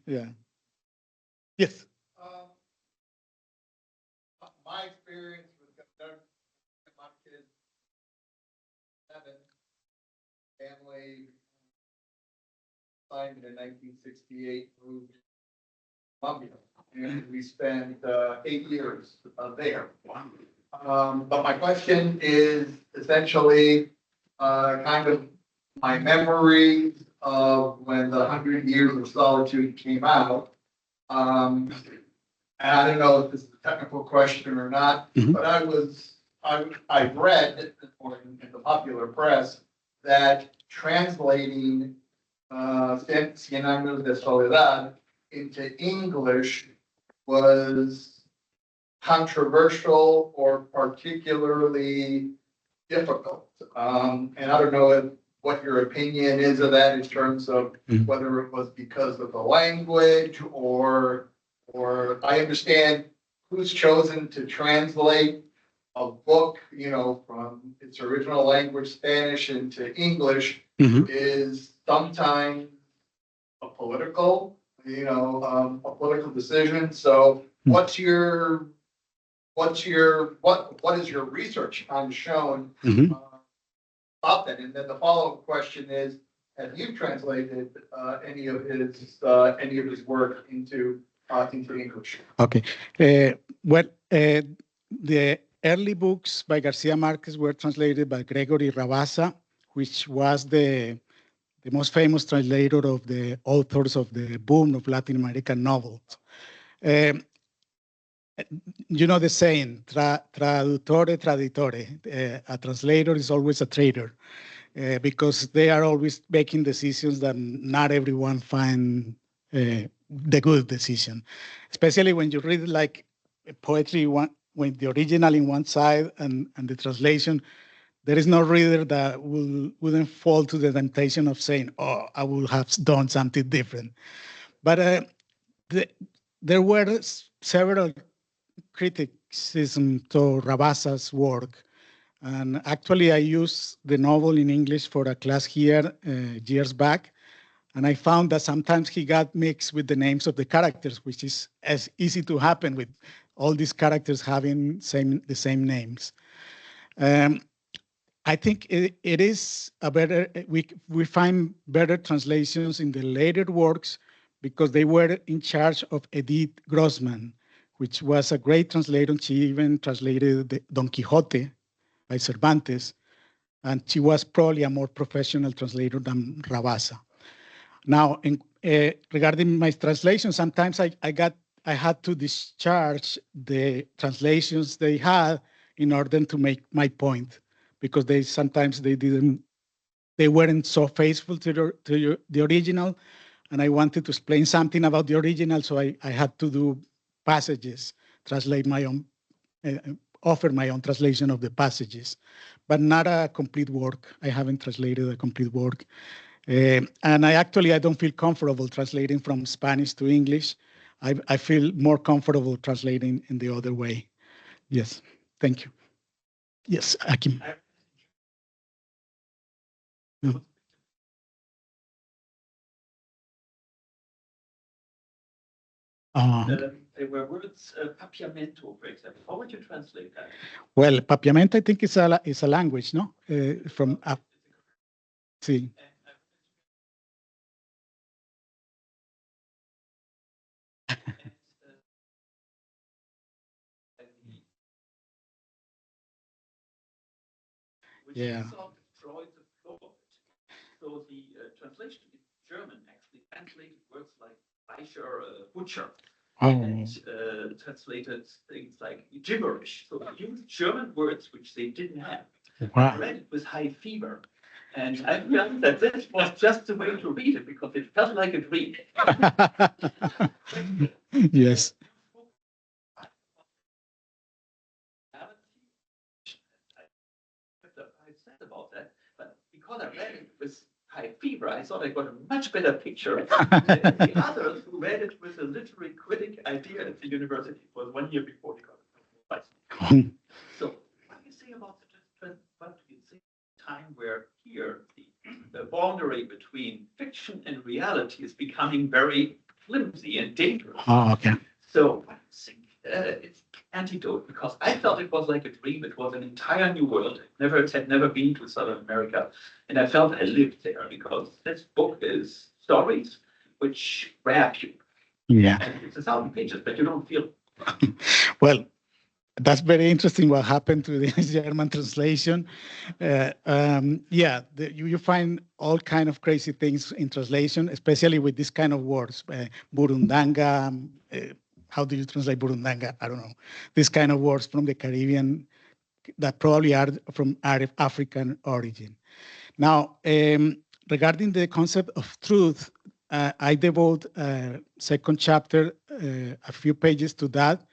S3: Yeah. Yes. My experience with Dr. Márquez, family signed in 1968, moved to Colombia, and we spent 8 years there. But my question is essentially kind of my memories of when the 100 Years of Solitude came out. And I don't know if this is a technical question or not, but I've read or in the popular press that translating Cien Años de Soledad into English was controversial or particularly difficult. And I don't know what your opinion is of that in terms of whether it was because of the language or I understand who's chosen to translate a book, from its original language, Spanish, into English is sometimes a political, a political decision. So what is your research on shown about that? And then the follow-up question is, have you translated any of his work into English? Okay. The early books by Garcia Márquez were translated by Gregory Rabassa, which was the the most famous translator of the authors of the boom of Latin American novels. You know the saying, traduttore traditore, a translator is always a traitor, because they are always making decisions that not everyone find the good decision, especially when you read like poetry, when the original in one side and the translation, there is no reader that wouldn't fall to the temptation of saying, oh, I would have done something different. But there were several criticism to Rabasa's work. And actually, I used the novel in English for a class here years back. And I found that sometimes he got mixed with the names of the characters, which is as easy to happen with all these characters having the same names. I think it is a better, we find better translations in the later works because they were in charge of Edith Grossman, which was a great translator. She even translated Don Quixote by Cervantes, and she was probably a more professional translator than Rabasa. Now, regarding my translation, sometimes I had to discharge the translations they had in order to make my point, because sometimes they weren't so faithful to the original, and I wanted to explain something about the original, so I had to do passages, translate my own, offer my own translation of the passages, but not a complete work. I haven't translated a complete work. And I don't feel comfortable translating from Spanish to English. I feel more comfortable translating in the other way. Yes, thank you. Yes, Akim. No.
S4: There were words, papiamento, for example. How would you translate that?
S3: Well, papiamento, I think is a language, no? From sí. Yeah.
S4: So the translation in German actually translated words like Fleischer, butcher, and translated things like gibberish. So they used German words which they didn't have.
S3: Wow.
S4: I read it with high fever. And I felt that this was just the way to read it because it felt like a dream.
S3: Yes.
S4: I said about that, but because I read it with high fever, I thought I got a much better picture than the others who read it with a literary critic idea at the university. It was 1 year before they got it. So, what do you say about what do you say time where here the boundary between fiction and reality is becoming very flimsy and dangerous?
S3: Oh, okay.
S4: So, what do you think? It's antidote, because I felt it was like a dream. It was an entire new world. I had never been to Southern America, and I felt I lived there because this book is stories which grab you.
S3: Yeah.
S4: And it's 1,000 pages, but you don't feel.
S3: Well, that's very interesting what happened to the German translation. Yeah, you find all kind of crazy things in translation, especially with this kind of words, burundanga. How do you translate burundanga? I don't know. This kind of words from the Caribbean that probably are from African origin. Now, regarding the concept of truth, I devote a second chapter, a few pages to that,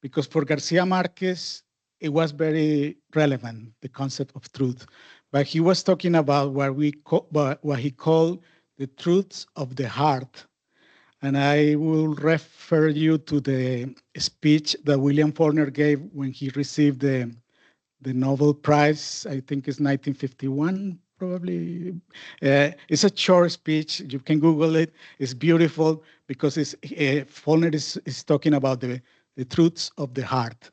S3: because for García Márquez, it was very relevant, the concept of truth. But he was talking about what he called the truths of the heart. And I will refer you to the speech that William Faulkner gave when he received the Nobel Prize, I think it's 1951, probably. It's a short speech. You can Google it. It's beautiful because Faulkner is talking about the truths of the heart.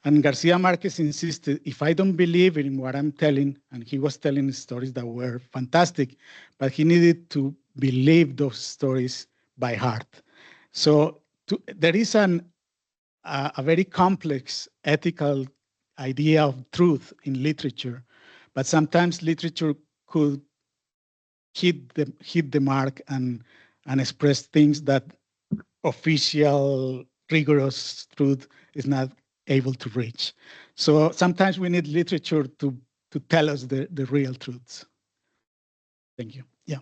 S3: And García Márquez insisted, if I don't believe in what I'm telling, and he was telling stories that were fantastic, but he needed to believe those stories by heart. So there is a very complex ethical idea of truth in literature, but sometimes literature could hit the mark and express things that official rigorous truth is not able to reach. So sometimes we need literature to tell us the real truths. Thank you. Yeah.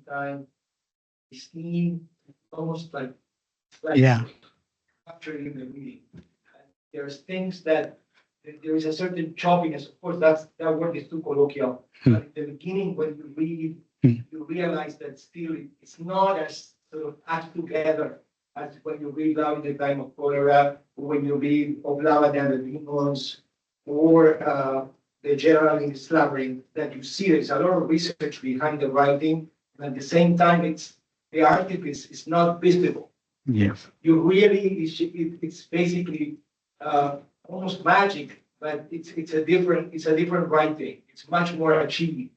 S4: Time, esteem, almost like
S3: Yeah.
S4: capturing the reading. There's things that there is a certain choppiness. Of course, that word is too colloquial. But in the beginning, when you read, you realize that still it's not as sort of act together as when you read Love in the Time of Cholera, or when you read Of Love and the Demons, or the General in Slavery, that you see there's a lot of research behind the writing. And at the same time, it's the artifice is not visible.
S3: Yes.
S4: You really, it's basically almost magic, but it's a different writing. It's much more achieved.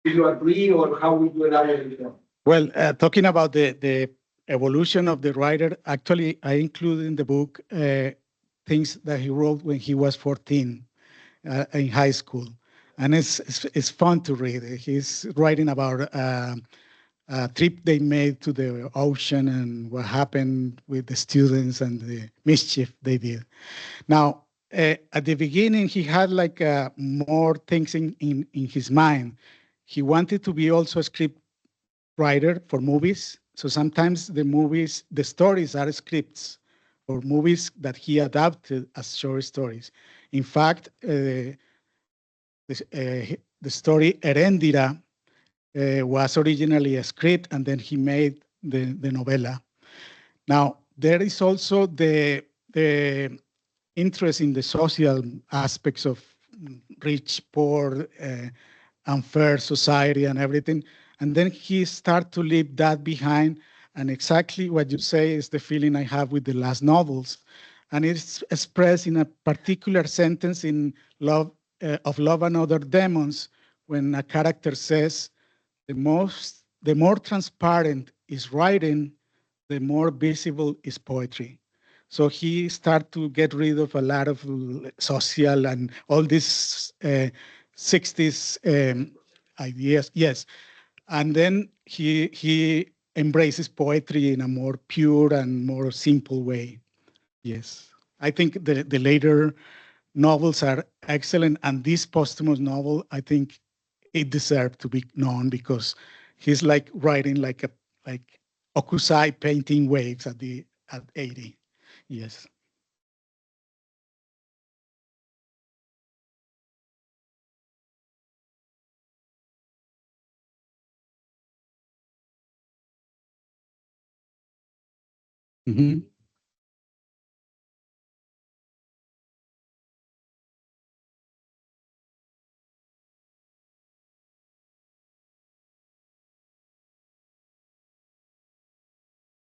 S4: Do you agree, or how would you elaborate it?
S3: Well, talking about the evolution of the writer, actually, I include in the book things that he wrote when he was 14 in high school. And it's fun to read. He's writing about a trip they made to the ocean and what happened with the students and the mischief they did. Now, at the beginning, he had like more things in his mind. He wanted to be also a script writer for movies. So sometimes the stories are scripts or movies that he adapted as short stories. In fact, the story Herendira was originally a script, and then he made the novella. Now, there is also the interest in the social aspects of rich, poor, unfair society and everything. And then he started to leave that behind. And exactly what you say is the feeling I have with the last novels. And it's expressed in a particular sentence in Love of Love and Other Demons, when a character says, the more transparent is writing, the more visible is poetry. So he started to get rid of a lot of social and all these 60s ideas. Yes. And then he embraces poetry in a more pure and more simple way. Yes. I think the later novels are excellent. And this posthumous novel, I think it deserved to be known because he's like writing like Okusai painting waves at 80. Yes. Mm-hmm.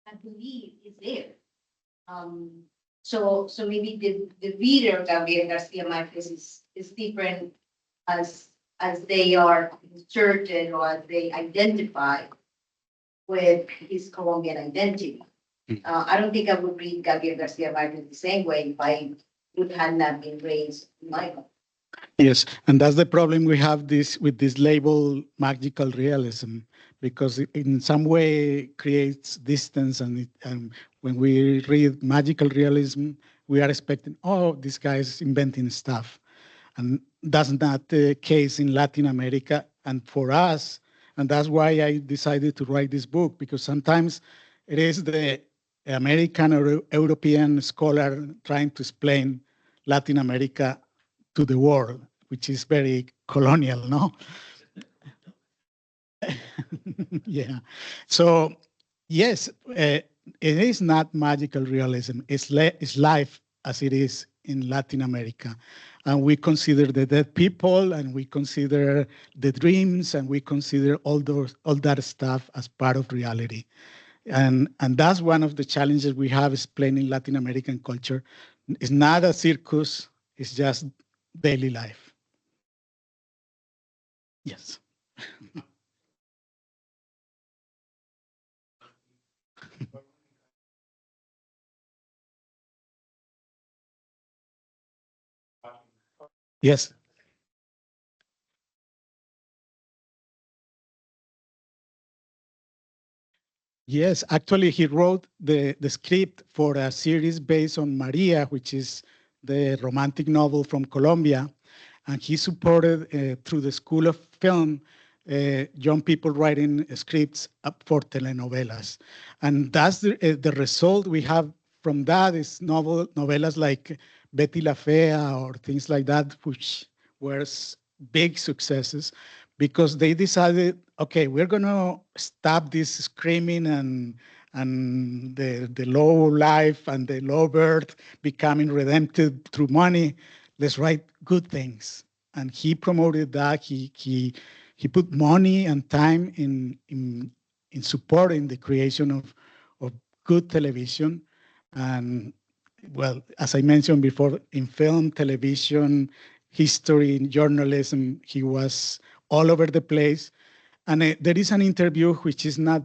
S5: I believe is there. So maybe the reader, Gabriel Garcia Márquez, is different as they are certain or as they identify with his Colombian identity. I don't think I would read Gabriel Garcia Márquez the same way if I would have not been raised in my home.
S3: Yes, and that's the problem we have with this label magical realism, because it in some way creates distance, and when we read magical realism, we are expecting, oh, this guy is inventing stuff, and that's not the case in Latin America. And for us, and that's why I decided to write this book, because sometimes it is the American or European scholar trying to explain Latin America to the world, which is very colonial, no? Yeah. So, yes, it is not magical realism. It's life as it is in Latin America. And we consider the dead people, and we consider the dreams, and we consider all that stuff as part of reality. And that's one of the challenges we have explaining Latin American culture. It's not a circus, it's just daily life. Yes. Yes. Yes, actually, he wrote the script for a series based on Maria, which is the romantic novel from Colombia. And he supported through the School of Film young people writing scripts up for telenovelas. And that's the result we have from that is novelas like Betty la Fea or things like that, which were big successes because they decided, okay, we're going to stop this screaming and the low life and the low birth becoming redemptive through money. Let's write good things. And he promoted that. He put money and time in supporting the creation of good television. And well, as I mentioned before, in film, television, history, journalism, he was all over the place. And there is an interview which is not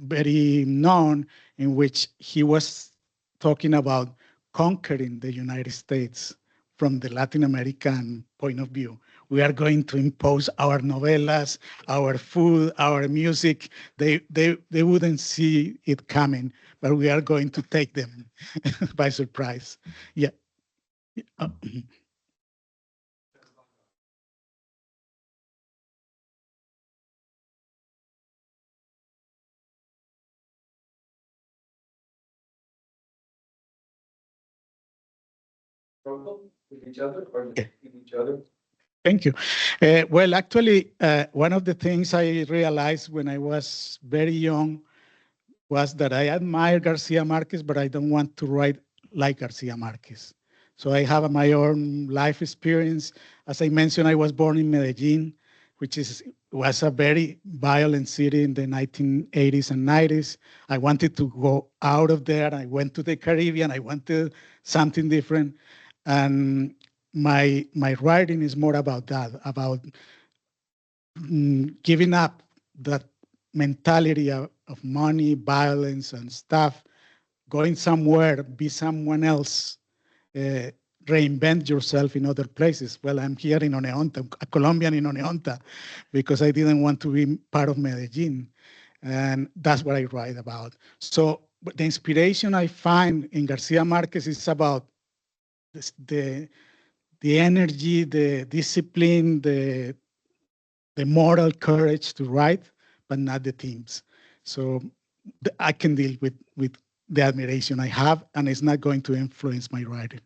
S3: very known in which he was talking about conquering the United States from the Latin American point of view. We are going to impose our novelas, our food, our music. They wouldn't see it coming, but we are going to take them by surprise. Yeah.
S4: With each other or with each other?
S3: Thank you. Well, actually, one of the things I realized when I was very young was that I admire Garcia Márquez, but I don't want to write like Garcia Márquez. So I have my own life experience. As I mentioned, I was born in Medellin, which was a very violent city in the 1980s and 90s. I wanted to go out of there. I went to the Caribbean. I wanted something different. And my writing is more about that, about giving up that mentality of money, violence, and stuff, going somewhere, be someone else, reinvent yourself in other places. Well, I'm here in Oneonta, a Colombian in Oneonta, because I didn't want to be part of Medellin. And that's what I write about. So the inspiration I find in Garcia Márquez is about the energy, the discipline, the moral courage to write, but not the themes. So I can deal with the admiration I have, and it's not going to influence my writing.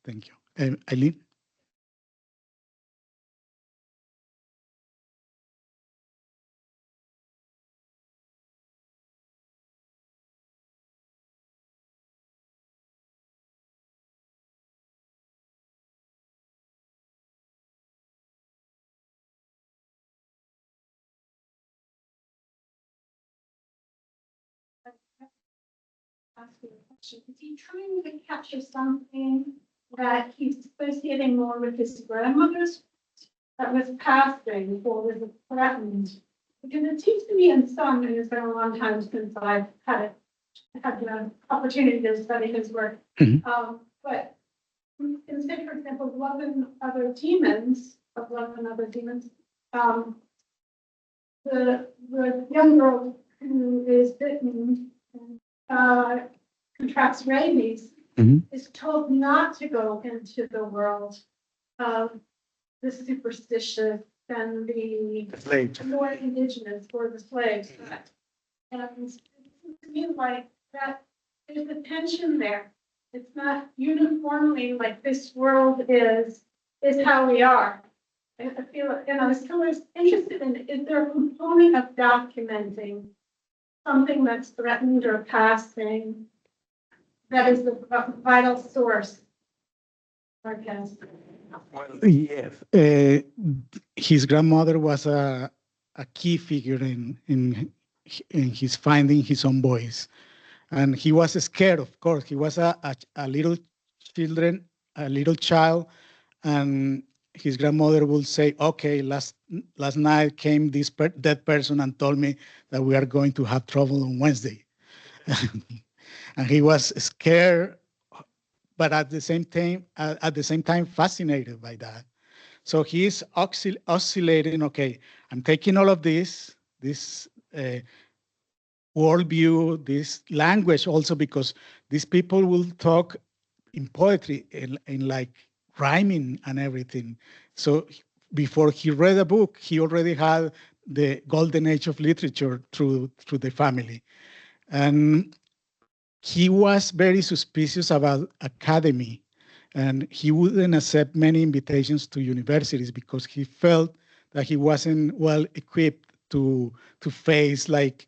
S3: Thank you. Eileen?
S6: Ask you a question. Is he trying to capture something that he's associating more with his grandmother's that was passing or was threatened? Because it seems to me in some, and it's been a long time since I've had the opportunity to study his work. But in say, for example, Love and Other Demons, the young girl who is bitten contracts rabies, is told not to go into the world of the superstitious and the more indigenous or the slaves. And it seems to me like that there's a tension there. It's not uniformly like this world is how we are. I feel, and I was always interested in, is there a component of documenting something that's threatened or passing that is the vital source?
S3: Yes. His grandmother was a key figure in his finding his own voice. And he was scared, of course. He was a little child, and his grandmother would say, okay, last night came this dead person and told me that we are going to have trouble on Wednesday. And he was scared, but at the same time fascinated by that. So he's oscillating. Okay, I'm taking all of this worldview, this language also, because these people will talk in poetry, in like rhyming and everything. So before he read a book, he already had the golden age of literature through the family. And he was very suspicious about academy, and he wouldn't accept many invitations to universities because he felt that he wasn't well equipped to face like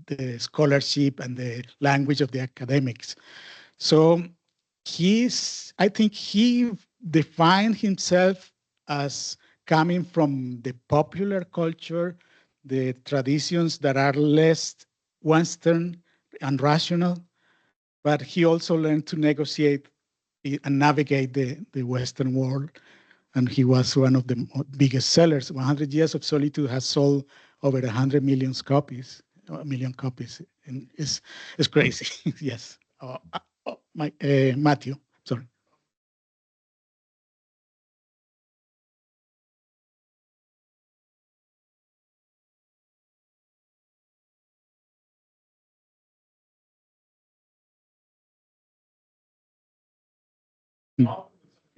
S3: the scholarship and the language of the academics. So I think he defined himself as coming from the popular culture, the traditions that are less Western and rational, but he also learned to negotiate and navigate the Western world. And he was one of the biggest sellers. 100 Years of Solitude has sold over 100 million copies, and it's crazy. Yes. Matthew, sorry.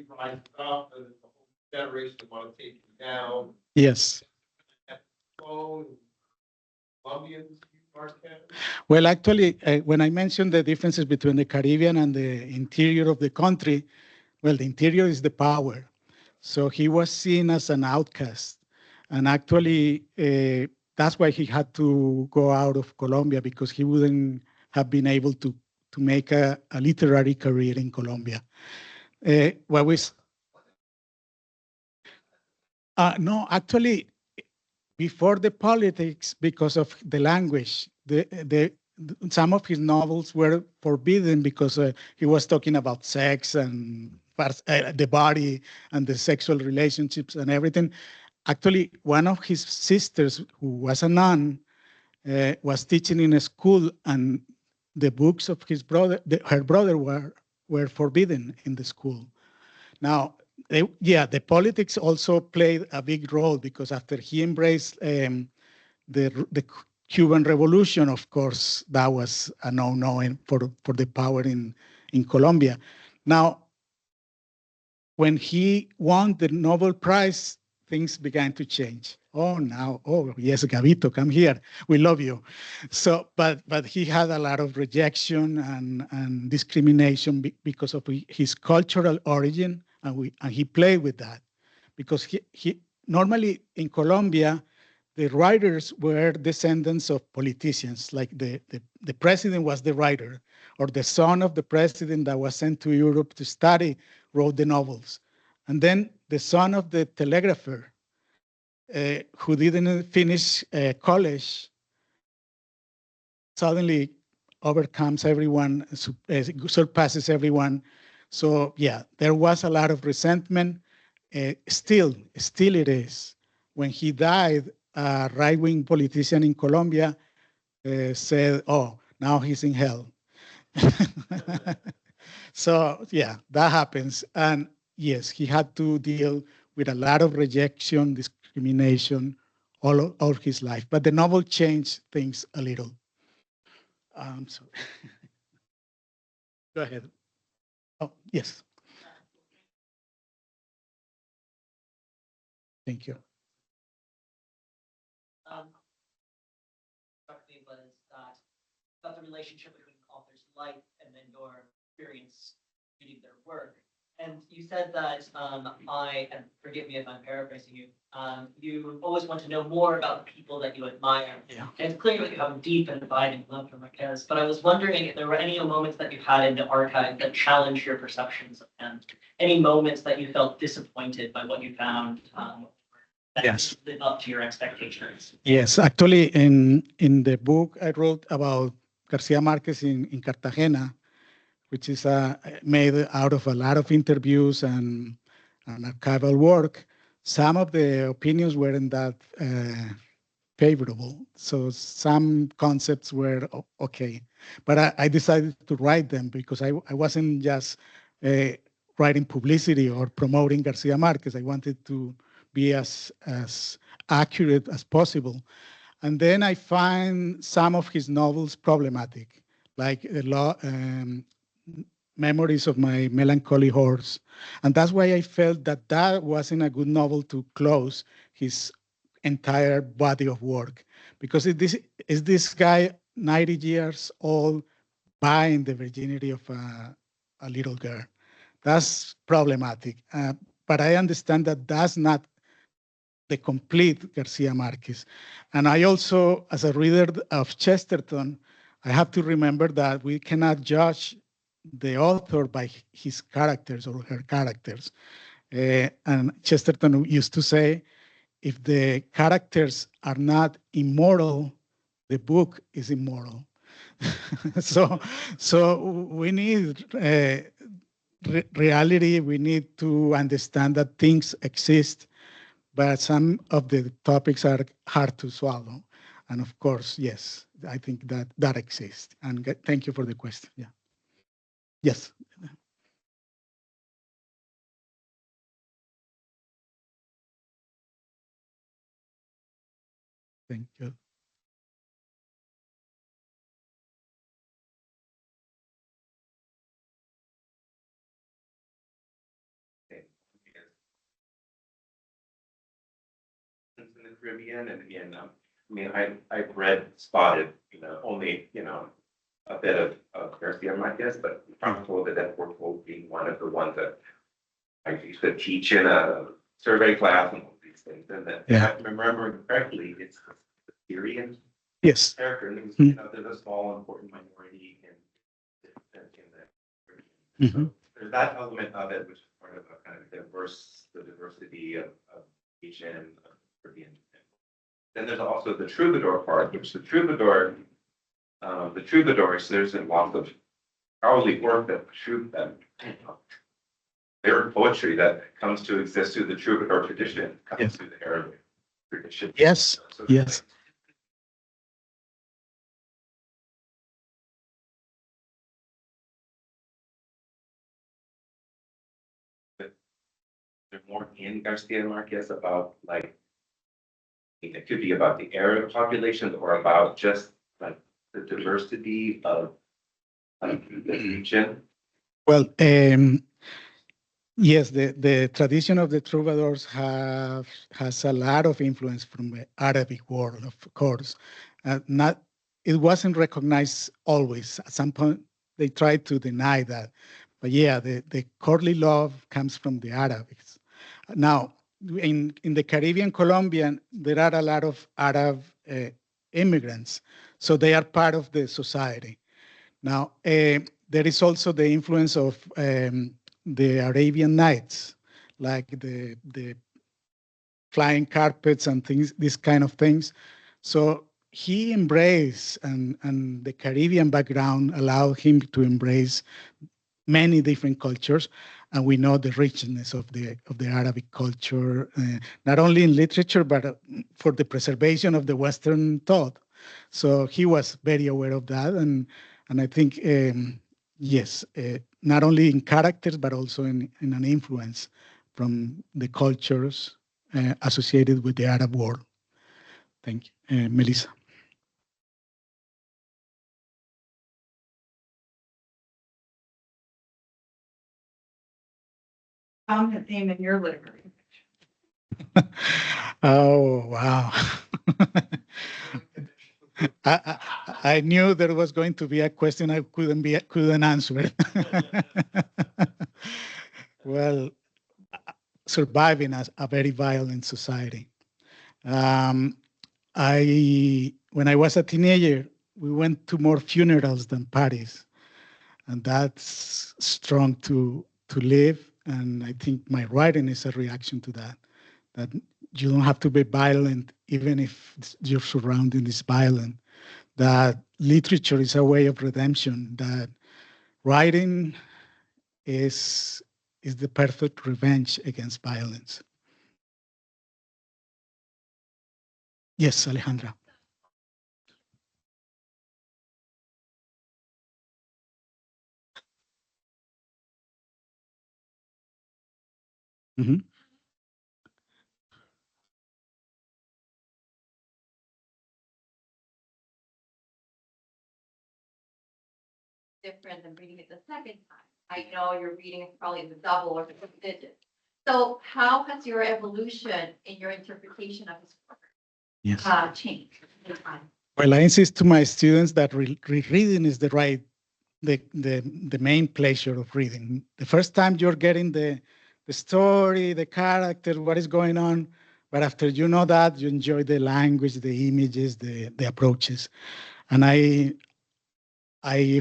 S2: Rise up, and the whole generation want to take you down.
S3: Yes.
S2: Colombians, Márquez.
S3: Well, actually, when I mentioned the differences between the Caribbean and the interior of the country, well, the interior is the power. So he was seen as an outcast. And actually, that's why he had to go out of Colombia, because he wouldn't have been able to make a literary career in Colombia. No, actually, before the politics, because of the language, some of his novels were forbidden because he was talking about sex and the body and the sexual relationships and everything. Actually, one of his sisters, who was a nun, was teaching in a school, and the books of his brother, her brother, were forbidden in the school. Now, the politics also played a big role, because after he embraced the Cuban Revolution, of course, that was a no-no for the power in Colombia. Now, when he won the Nobel Prize, things began to change. Oh, yes, Gabito, come here. We love you. So, but he had a lot of rejection and discrimination because of his cultural origin, and he played with that, because he normally in Colombia, the writers were descendants of politicians. Like the president was the writer, or the son of the president that was sent to Europe to study wrote the novels. And then the son of the telegrapher, who didn't finish college, suddenly overcomes everyone, surpasses everyone. So yeah, there was a lot of resentment. Still it is. When he died, a right-wing politician in Colombia said, "Oh, now he's in hell." So yeah, that happens. And yes, he had to deal with a lot of rejection, discrimination, all his life. But the novel changed things a little. Sorry. Go ahead. Oh, yes. Thank you.
S4: Struck me was that about the relationship between the author's life and then your experience reading their work. And you said that and forgive me if I'm paraphrasing you, you always want to know more about the people that you admire.
S3: Yeah.
S4: And it's clear that you have a deep and abiding love for Márquez, but I was wondering if there were any moments that you've had in the archive that challenged your perceptions, and any moments that you felt disappointed by what you found that
S3: Yes.
S4: didn't live up to your expectations.
S3: Yes, actually, in the book I wrote about García Márquez in Cartagena, which is made out of a lot of interviews and archival work. Some of the opinions weren't that favorable. So some concepts were okay, but I decided to write them because I wasn't just writing publicity or promoting Garcia Marquez. I wanted to be as accurate as possible. And then I find some of his novels problematic, like Memories of My Melancholy Horse. And that's why I felt that that wasn't a good novel to close his entire body of work. Because this guy, 90 years old, buying the virginity of a little girl. That's problematic. But I understand that that's not the complete Garcia Marquez. And I also, as a reader of Chesterton, I have to remember that we cannot judge the author by his characters or her characters. And Chesterton used to say, if the characters are not immoral, the book is immoral. so we need reality. We need to understand that things exist, but some of the topics are hard to swallow. And of course, yes, I think that exists. And thank you for the question. Yeah. Yes. Thank you.
S7: In the Caribbean, and again, I mean, I've read Spotted, only, a bit of Garcia Marquez, but I'm told that we're told being one of the ones that I used to teach in a survey class and all these things, and that, if I'm remembering correctly, it's the Syrian
S3: Yes.
S7: character, and there's a small important minority in the Caribbean. So there's that element of it, which is part of a kind of the diversity of Asian, Caribbean. Then there's also the troubadour part, which the troubadours, there's a lot of scholarly work that their poetry that comes to exist through the troubadour tradition, comes through the Arabic tradition.
S3: Yes.
S7: So
S3: Yes.
S7: They're more in Garcia Marquez about it could be about the Arab populations or about just like the diversity of the region.
S3: Well, yes, the tradition of the troubadours has a lot of influence from the Arabic world, of course. It wasn't recognized always. At some point, they tried to deny that. But yeah, the courtly love comes from the Arabics. Now, in the Caribbean, Colombian, there are a lot of Arab immigrants, so they are part of the society. Now, there is also the influence of the Arabian Nights, like the flying carpets and things, these kind of things. So he embraced, and the Caribbean background allowed him to embrace many different cultures, and we know the richness of the Arabic culture, not only in literature but for the preservation of the Western thought. So he was very aware of that, and I think yes, not only in characters but also in an influence from the cultures associated with the Arab world. Thank you, Melissa.
S8: Found that name in your literary.
S3: Oh, wow. I knew there was going to be a question I couldn't answer. Well, surviving as a very violent society. When I was a teenager, we went to more funerals than parties, and that's strong to live. And I think my writing is a reaction to that. That you don't have to be violent, even if your surrounding is violent. That literature is a way of redemption. That writing is the perfect revenge against violence. Yes, Alejandra. Mhm.
S5: Different than reading it the second time. I know you're reading it probably the double or the digit. So how has your evolution in your interpretation of his work
S3: Yes.
S5: changed over time?
S3: Well, I insist to my students that reading is the main pleasure of reading. The first time you're getting the story, the character, what is going on, but after you know that, you enjoy the language, the images, the approaches. And I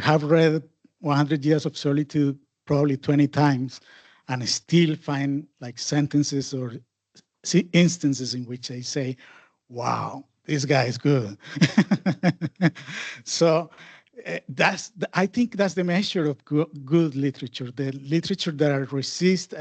S3: have read 100 Years of Solitude probably 20 times, and I still find like sentences or instances in which I say, wow, this guy is good. So I think that's the measure of good literature, the literature that resists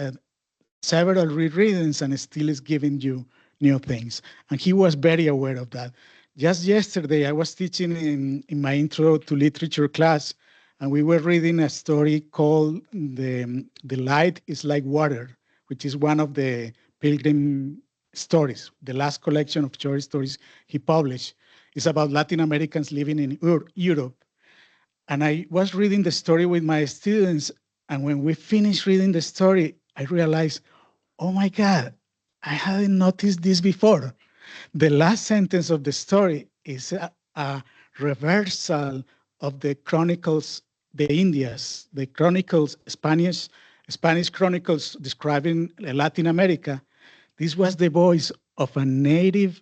S3: several rereadings and still is giving you new things. And he was very aware of that. Just yesterday, I was teaching in my intro to literature class, and we were reading a story called The Light is Like Water, which is one of the Pilgrim stories, the last collection of short stories he published. It's about Latin Americans living in Europe. And I was reading the story with my students, and when we finished reading the story, I realized, oh my God, I hadn't noticed this before. The last sentence of the story is a reversal of the chronicles, the Indias, the chronicles, Spanish chronicles describing Latin America. This was the voice of a Native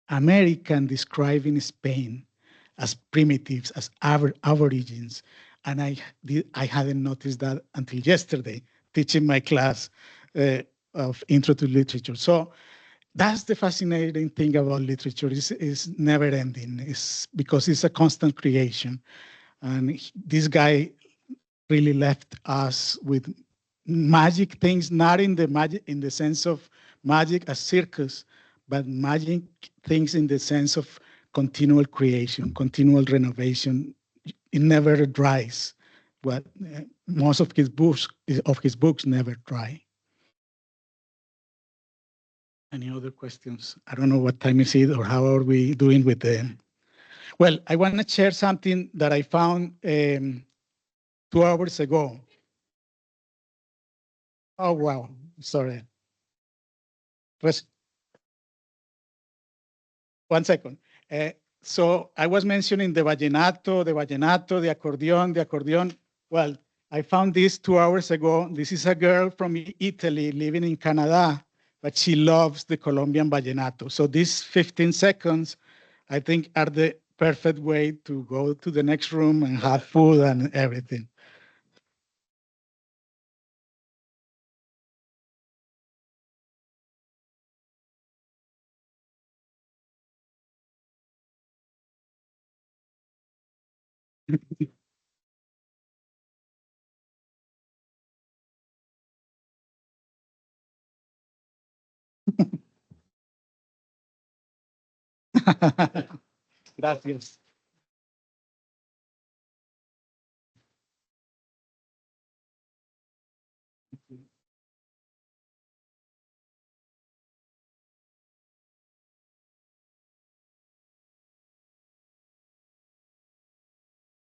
S3: American describing Spain as primitives, as aborigines. And I hadn't noticed that until yesterday, teaching my class of Intro to Literature. So that's the fascinating thing about literature. Is never ending. It's because it's a constant creation. And this guy really left us with magic things, not in the magic in the sense of magic as circus, but magic things in the sense of continual creation, continual renovation. It never dries. But most of his books never dry. Any other questions? I don't know what time is it or how are we doing with them. Well, I want to share something that I found 2 hours ago. Oh, wow. Sorry. One second. So I was mentioning the vallenato, the accordion. Well, I found this 2 hours ago. This is a girl from Italy living in Canada, but she loves the Colombian vallenato. So these 15 seconds, I think, are the perfect way to go to the next room and have food and everything. Gracias.